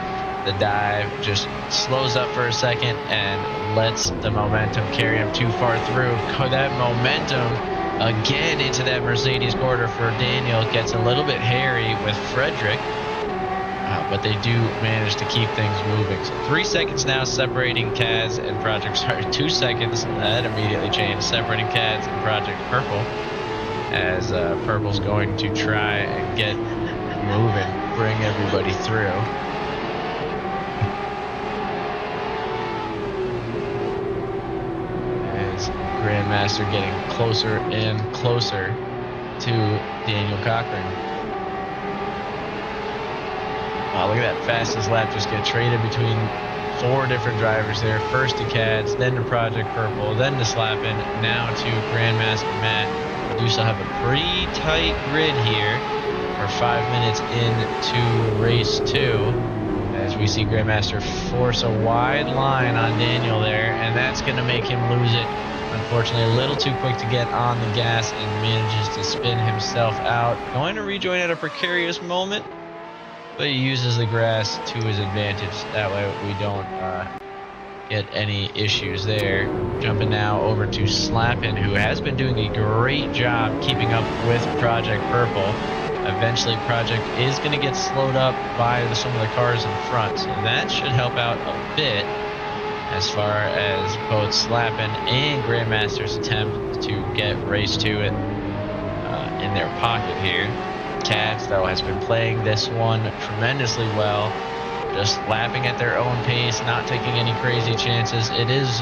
the dive, just slows up for a second and lets the momentum carry him too far through. That momentum again into that Mercedes quarter for Daniel gets a little bit hairy with Frederick, but they do manage to keep things moving. So 3 seconds now separating Kaz and Project, sorry, 2 seconds, that immediately changed, separating Kaz and Project Purple, as Purple's going to try and get moving, bring everybody through. As Grandmaster getting closer and closer to Daniel Cochran. Oh, look at that fastest lap just get traded between 4 different drivers there. First to Kaz, then to Project Purple, then to Slappin, now to Grandmaster Matt. We do still have a pretty tight grid here. We're 5 minutes into race 2, as we see Grandmaster force a wide line on Daniel there, and that's going to make him lose it. Unfortunately, a little too quick to get on the gas and manages to spin himself out. Going to rejoin at a precarious moment, but he uses the grass to his advantage. That way we don't get any issues there. Jumping now over to Slappin, who has been doing a great job keeping up with Project Purple. Eventually, Project is going to get slowed up by some of the cars in front, so that should help out a bit as far as both Slappin and Grandmaster's attempt to get race 2 in their pocket here. Kaz, though, has been playing this one tremendously well, just lapping at their own pace, not taking any crazy chances. It is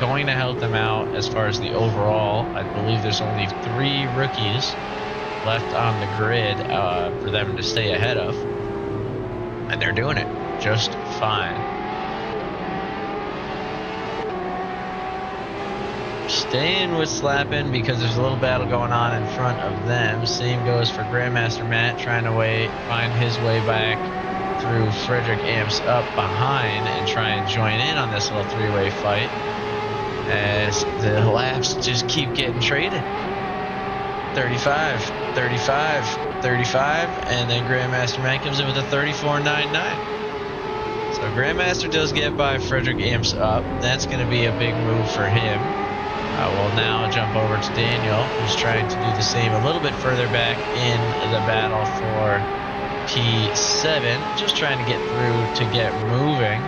going to help them out as far as the overall. I believe there's only 3 rookies left on the grid for them to stay ahead of, and they're doing it just fine. Staying with Slappin because there's a little battle going on in front of them. Same goes for Grandmaster Matt, trying to find his way back through Frederick amps up behind and try and join in on this little 3-way fight, as the laps just keep getting traded. 35, 35, 35, and then Grandmaster Matt comes in with a 34.99. So Grandmaster does get by Frederick Amps up. That's going to be a big move for him. We'll now jump over to Daniel, who's trying to do the same a little bit further back in the battle for P7. Just trying to get through to get moving.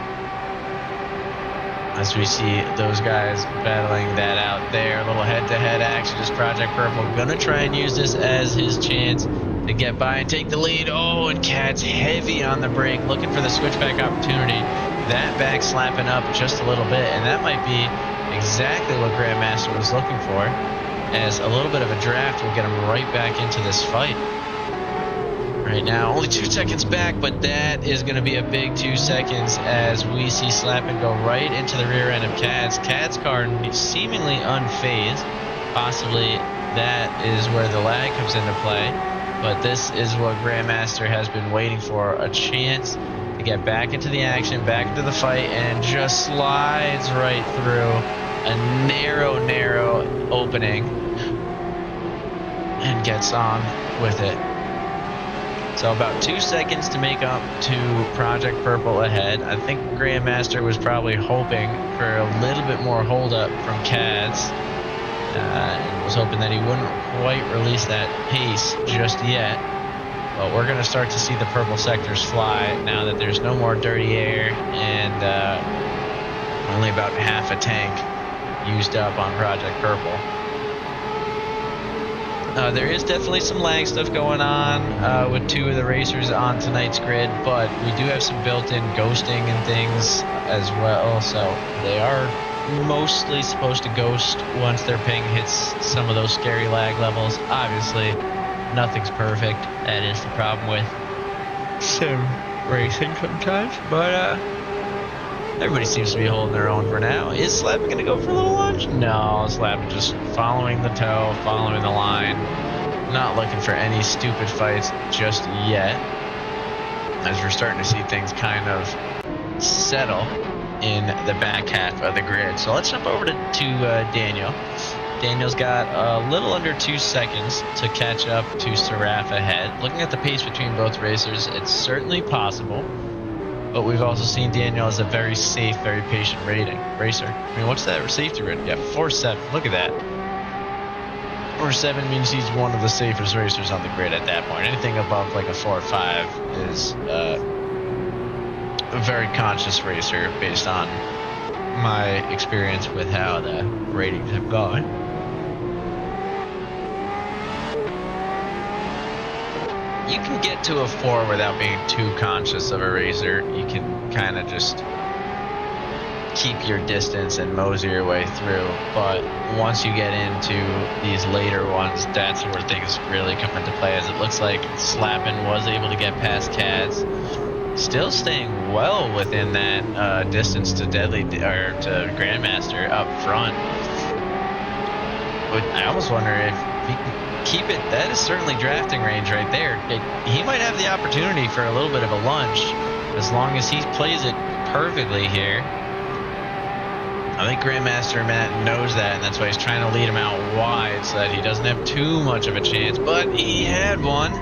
As we see those guys battling that out there. A little head-to-head action as Project Purple gonna try and use this as his chance to get by and take the lead. Oh, and Cat's heavy on the brake, looking for the switchback opportunity. That back slapping up just a little bit, and that might be exactly what Grandmaster was looking for, as a little bit of a draft will get him right back into this fight. Right now, only 2 seconds back, but that is going to be a big 2 seconds as we see Slappin go right into the rear end of Cad's. Cad's car seemingly unfazed. Possibly that is where the lag comes into play. But this is what Grandmaster has been waiting for, a chance to get back into the action, back into the fight, and just slides right through a narrow opening and gets on with it. So about 2 seconds to make up to Project Purple ahead. I think Grandmaster was probably hoping for a little bit more holdup from Cads. And was hoping that he wouldn't quite release that pace just yet. But we're going to start to see the purple sectors fly now that there's no more dirty air and only about half a tank used up on Project Purple. There is definitely some lag stuff going on with 2 of the racers on tonight's grid, but we do have some built-in ghosting and things as well, so they are mostly supposed to ghost once their ping hits some of those scary lag levels. Obviously, nothing's perfect. That is the problem with sim racing sometimes, but everybody seems to be holding their own for now. Is Slappin going to go for a little lunge? No, Slappin just following the toe, following the line. Not looking for any stupid fights just yet. As we're starting to see things kind of settle in the back half of the grid. So let's jump over to Daniel. Daniel's got a little under 2 seconds to catch up to Seraph ahead. Looking at the pace between both racers, it's certainly possible. But we've also seen Daniel as a very safe, very patient racer. I mean, what's that safety rating? Yeah, 4.7. Look at that. 4.7 means he's one of the safest racers on the grid at that point. Anything above like a 4.5 is a very conscious racer based on my experience with how the ratings have gone. You can get to a 4 without being too conscious of a racer. You can kind of just keep your distance and mosey your way through. But once you get into these later ones, that's where things really come into play, as it looks like Slappin was able to get past Cads. Still staying well within that distance to Deadly or to Grandmaster up front. But I almost wonder if he can keep it. That is certainly drafting range right there. He might have the opportunity for a little bit of a lunge as long as he plays it perfectly here. I think Grandmaster Matt knows that, and that's why he's trying to lead him out wide so that he doesn't have too much of a chance. But he had one.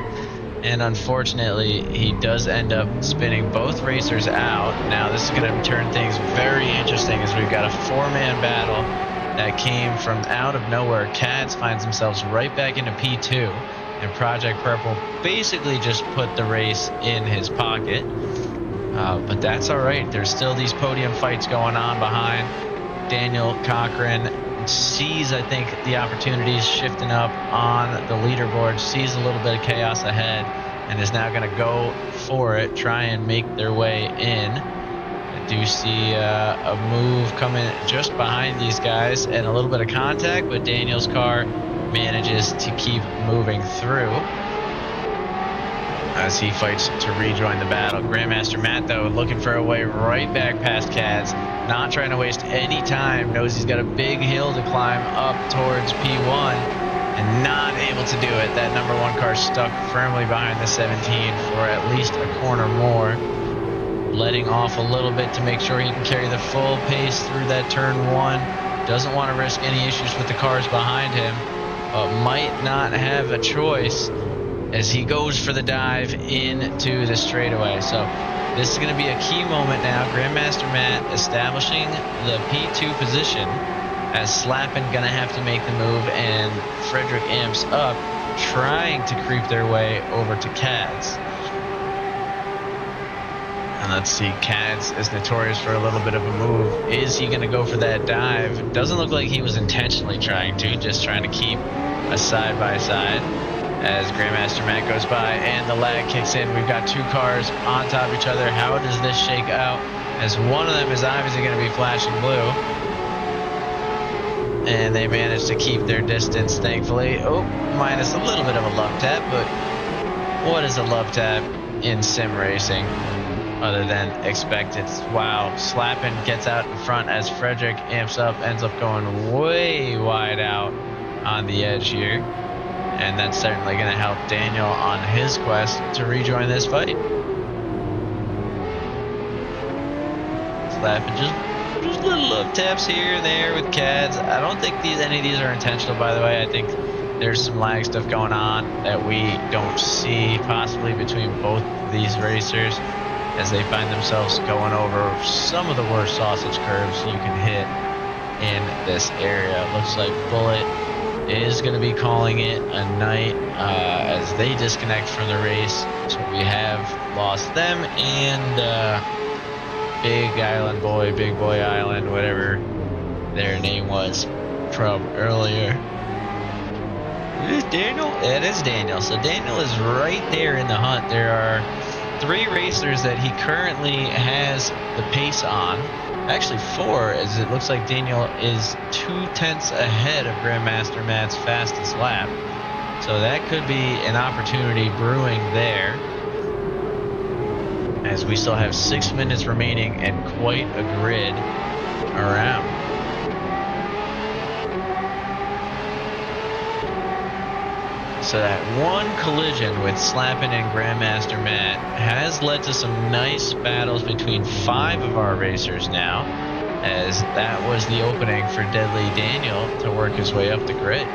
And unfortunately, he does end up spinning both racers out. Now, this is going to turn things very interesting as we've got a 4-man battle that came from out of nowhere. Cads finds themselves right back into P2. And Project Purple basically just put the race in his pocket. But that's all right. There's still these podium fights going on behind. Daniel Cochran sees, I think, the opportunities shifting up on the leaderboard, sees a little bit of chaos ahead, and is now going to go for it, try and make their way in. I do see a move coming just behind these guys and a little bit of contact, but Daniel's car manages to keep moving through as he fights to rejoin the battle. Grandmaster Matt, though, looking for a way right back past Cads, not trying to waste any time, knows he's got a big hill to climb up towards P1, and not able to do it. That number 1 car stuck firmly behind the 17 for at least a corner more, letting off a little bit to make sure he can carry the full pace through that turn 1. Doesn't want to risk any issues with the cars behind him, but might not have a choice as he goes for the dive into the straightaway. So this is going to be a key moment now. Grandmaster Matt establishing the P2 position as Slappin going to have to make the move, and Frederick amps up, trying to creep their way over to Cads. And let's see, Cads is notorious for a little bit of a move. Is he going to go for that dive? Doesn't look like he was intentionally trying to, just trying to keep a side-by-side as Grandmaster Matt goes by, and the lag kicks in. We've got two cars on top of each other. How does this shake out? As one of them is obviously going to be flashing blue. And they managed to keep their distance, thankfully. Oh, minus a little bit of a love tap, but what is a love tap in sim racing other than expected? Wow, Slappin gets out in front as Frederick amps up, ends up going way wide out on the edge here. And that's certainly going to help Daniel on his quest to rejoin this fight. Slappin just little love taps here and there with Cads. I don't think any of these are intentional, by the way. I think there's some lag stuff going on that we don't see possibly between both of these racers as they find themselves going over some of the worst sausage curves you can hit in this area. Looks like Bullet is going to be calling it a night as they disconnect from the race. So we have lost them, and Big Boy Island, whatever their name was from earlier. Is Daniel? It is Daniel. So Daniel is right there in the hunt. There are 3 racers that he currently has the pace on. Actually 4, as it looks like Daniel is 2/10 ahead of Grandmaster Matt's fastest lap. So that could be an opportunity brewing there, as we still have 6 minutes remaining and quite a grid around. So that one collision with Slappin and Grandmaster Matt has led to some nice battles between 5 of our racers now, as that was the opening for Deadly Daniel to work his way up the grid.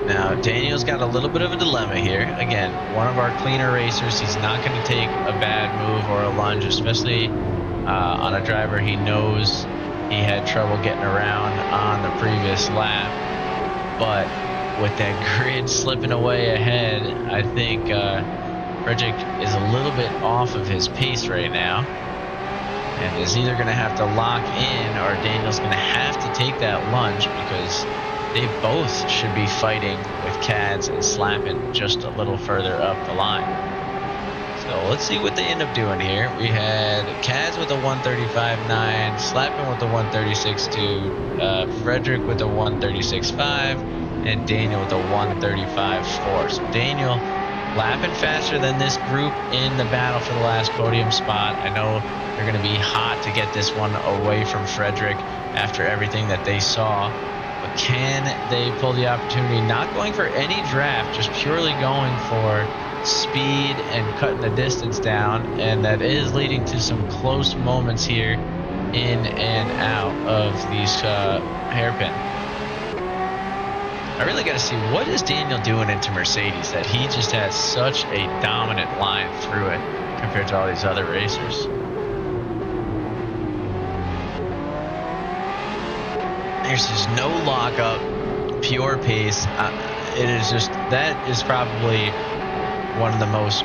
Now, Daniel's got a little bit of a dilemma here. Again, one of our cleaner racers. He's not going to take a bad move or a lunge, especially on a driver he knows he had trouble getting around on the previous lap. But with that grid slipping away ahead, I think Frederick is a little bit off of his pace right now, and is either going to have to lock in, or Daniel's going to have to take that lunge, because they both should be fighting with Cads and Slappin just a little further up the line. So let's see what they end up doing here. We had Cads with a 135.9, Slappin with a 136.2, Frederick with a 136.5, and Daniel with a 135.4. So Daniel lapping faster than this group in the battle for the last podium spot. I know they're going to be hot to get this one away from Frederick after everything that they saw. But can they pull the opportunity, not going for any draft, just purely going for speed and cutting the distance down? And that is leading to some close moments here in and out of these hairpin. I really got to see, what is Daniel doing into Mercedes that he just has such a dominant line through it compared to all these other racers? There's just no lockup, pure pace. It is just, that is probably one of the most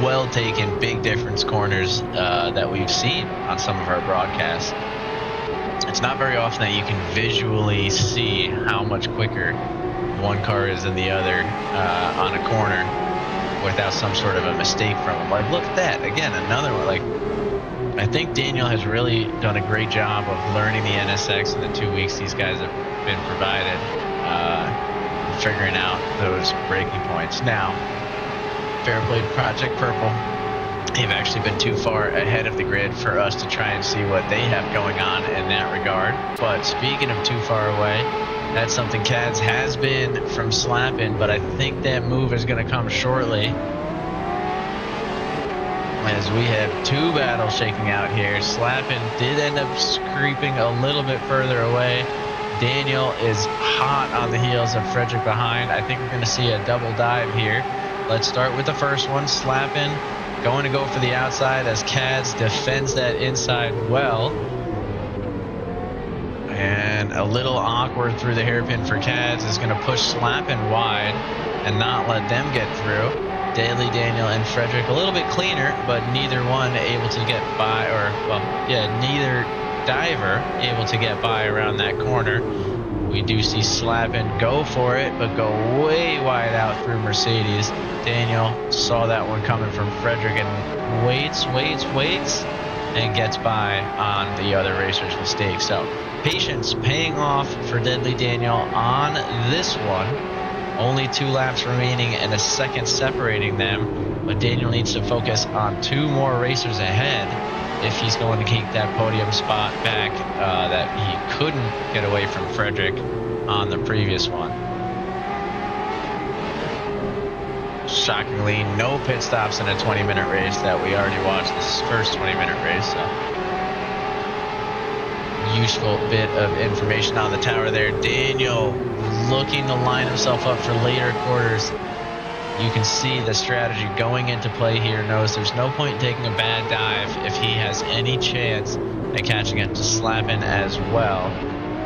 well-taken big difference corners that we've seen on some of our broadcasts. It's not very often that you can visually see how much quicker one car is than the other on a corner without some sort of a mistake from them. Like, look at that. Again, another one. Like, I think Daniel has really done a great job of learning the NSX in the 2 weeks these guys have been provided, figuring out those braking points. Now, Fairplay Project Purple, they've actually been too far ahead of the grid for us to try and see what they have going on in that regard. But speaking of too far away, that's something Cads has been from Slappin, but I think that move is going to come shortly. as we have two battles shaking out here. Slappin did end up creeping a little bit further away. Daniel is hot on the heels of Frederick behind. I think we're going to see a double dive here. Let's start with the first one. Slappin going to go for the outside as Cads defends that inside well. And a little awkward through the hairpin for Cads is going to push Slappin wide and not let them get through. Daly, Daniel, and Frederick a little bit cleaner, but neither one able to get by, or, well, yeah, neither diver able to get by around that corner. We do see Slappin go for it, but go way wide out through Mercedes. Daniel saw that one coming from Frederick and waits, and gets by on the other racer's mistake. So patience paying off for Deadly Daniel on this one. Only 2 laps remaining and a second separating them, but Daniel needs to focus on 2 more racers ahead if he's going to keep that podium spot back that he couldn't get away from Frederick on the previous one. Shockingly, no pit stops in a 20-minute race that we already watched this first 20-minute race. So useful bit of information on the tower there. Daniel looking to line himself up for later quarters. You can see the strategy going into play here. Knows there's no point in taking a bad dive if he has any chance at catching up to Slappin as well.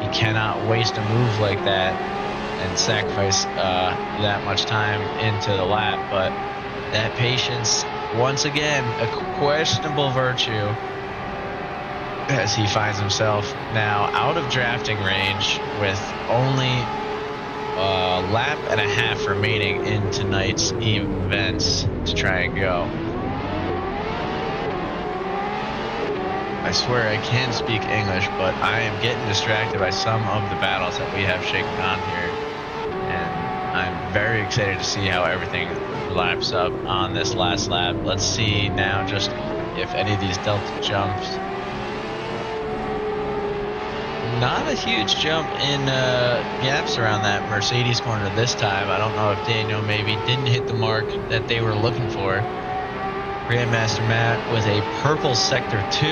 He cannot waste a move like that and sacrifice that much time into the lap. But that patience, once again, a questionable virtue, as he finds himself now out of drafting range with only a lap and a half remaining in tonight's events to try and go. I swear I can speak English, but I am getting distracted by some of the battles that we have shaking on here. And I'm very excited to see how everything laps up on this last lap. Let's see now just if any of these delta jumps. Not a huge jump in gaps around that Mercedes corner this time. I don't know if Daniel maybe didn't hit the mark that they were looking for. Grandmaster Matt with a purple Sector 2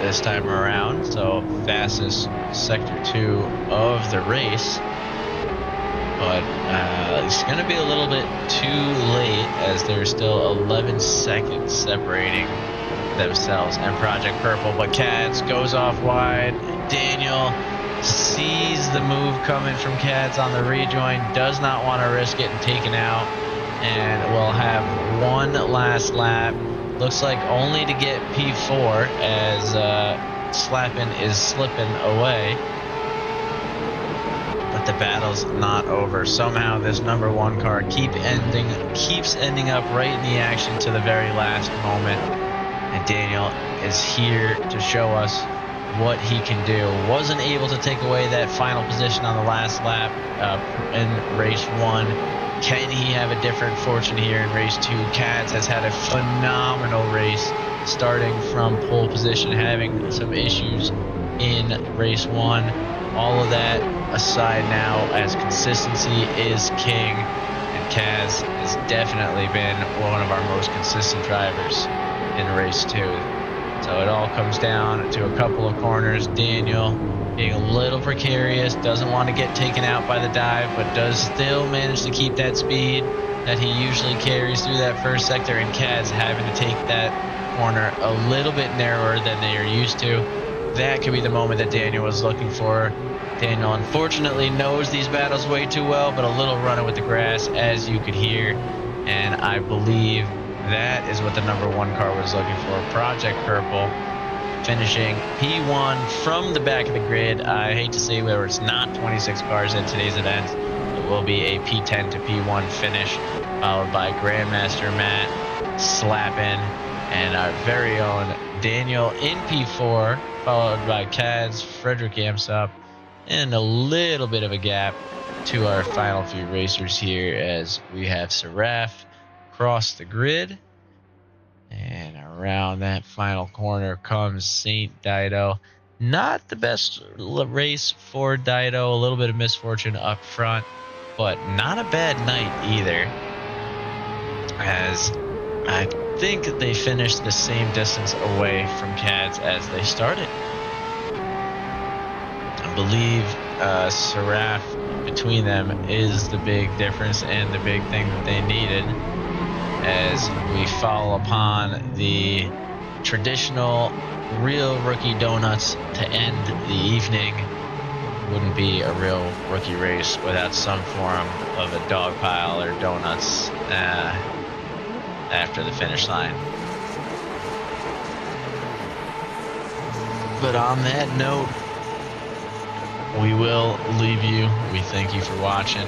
this time around, so fastest Sector 2 of the race. But it's going to be a little bit too late as there's still 11 seconds separating themselves and Project Purple. But Cads goes off wide. Daniel sees the move coming from Cads on the rejoin, does not want to risk getting taken out, and will have one last lap. Looks like only to get P4 as Slappin is slipping away. But the battle's not over. Somehow this number 1 car keeps ending up right in the action to the very last moment. And Daniel is here to show us what he can do. Wasn't able to take away that final position on the last lap in race 1. Can he have a different fortune here in race 2? Cads has had a phenomenal race, starting from pole position, having some issues in race 1. All of that aside now, as consistency is king, and Kaz has definitely been one of our most consistent drivers in race 2. So it all comes down to a couple of corners. Daniel being a little precarious, doesn't want to get taken out by the dive, but does still manage to keep that speed that he usually carries through that first sector, and Kaz having to take that corner a little bit narrower than they are used to. That could be the moment that Daniel was looking for. Daniel unfortunately knows these battles way too well, but a little running with the grass, as you could hear, and I believe that is what the number 1 car was looking for. Project Purple finishing P1 from the back of the grid. I hate to say whether it's not 26 cars in today's event. It will be a P10 to P1 finish, followed by Grandmaster Matt, Slappin, and our very own Daniel in P4, followed by Kaz, Frederick Amsup, and a little bit of a gap to our final few racers here as we have Seraph cross the grid. And around that final corner comes Saint Dido. Not the best race for Dido. A little bit of misfortune up front, but not a bad night either. As I think they finished the same distance away from CADs as they started. I believe Seraph between them is the big difference and the big thing that they needed as we fall upon the traditional real rookie donuts to end the evening. Wouldn't be a real rookie race without some form of a dog pile or donuts after the finish line. But on that note, we will leave you. We thank you for watching.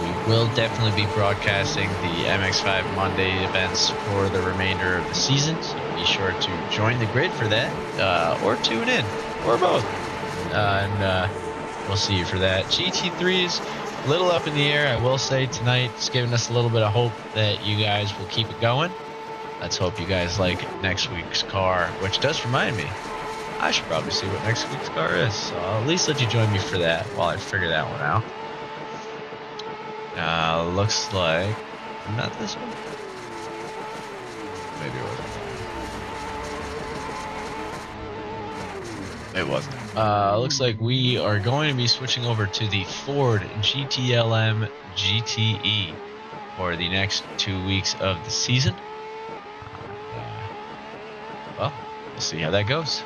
We will definitely be broadcasting the MX5 Monday events for the remainder of the season, so be sure to join the grid for that, or tune in, or both. And we'll see you for that. GT3 is a little up in the air, I will say, tonight. It's giving us a little bit of hope that you guys will keep it going. Let's hope you guys like next week's car, which does remind me, I should probably see what next week's car is. So I'll at least let you join me for that while I figure that one out. Looks like not this one. Maybe it wasn't. It wasn't. Looks like we are going to be switching over to the Ford GTLM GTE for the next 2 weeks of the season. Well, we'll see how that goes.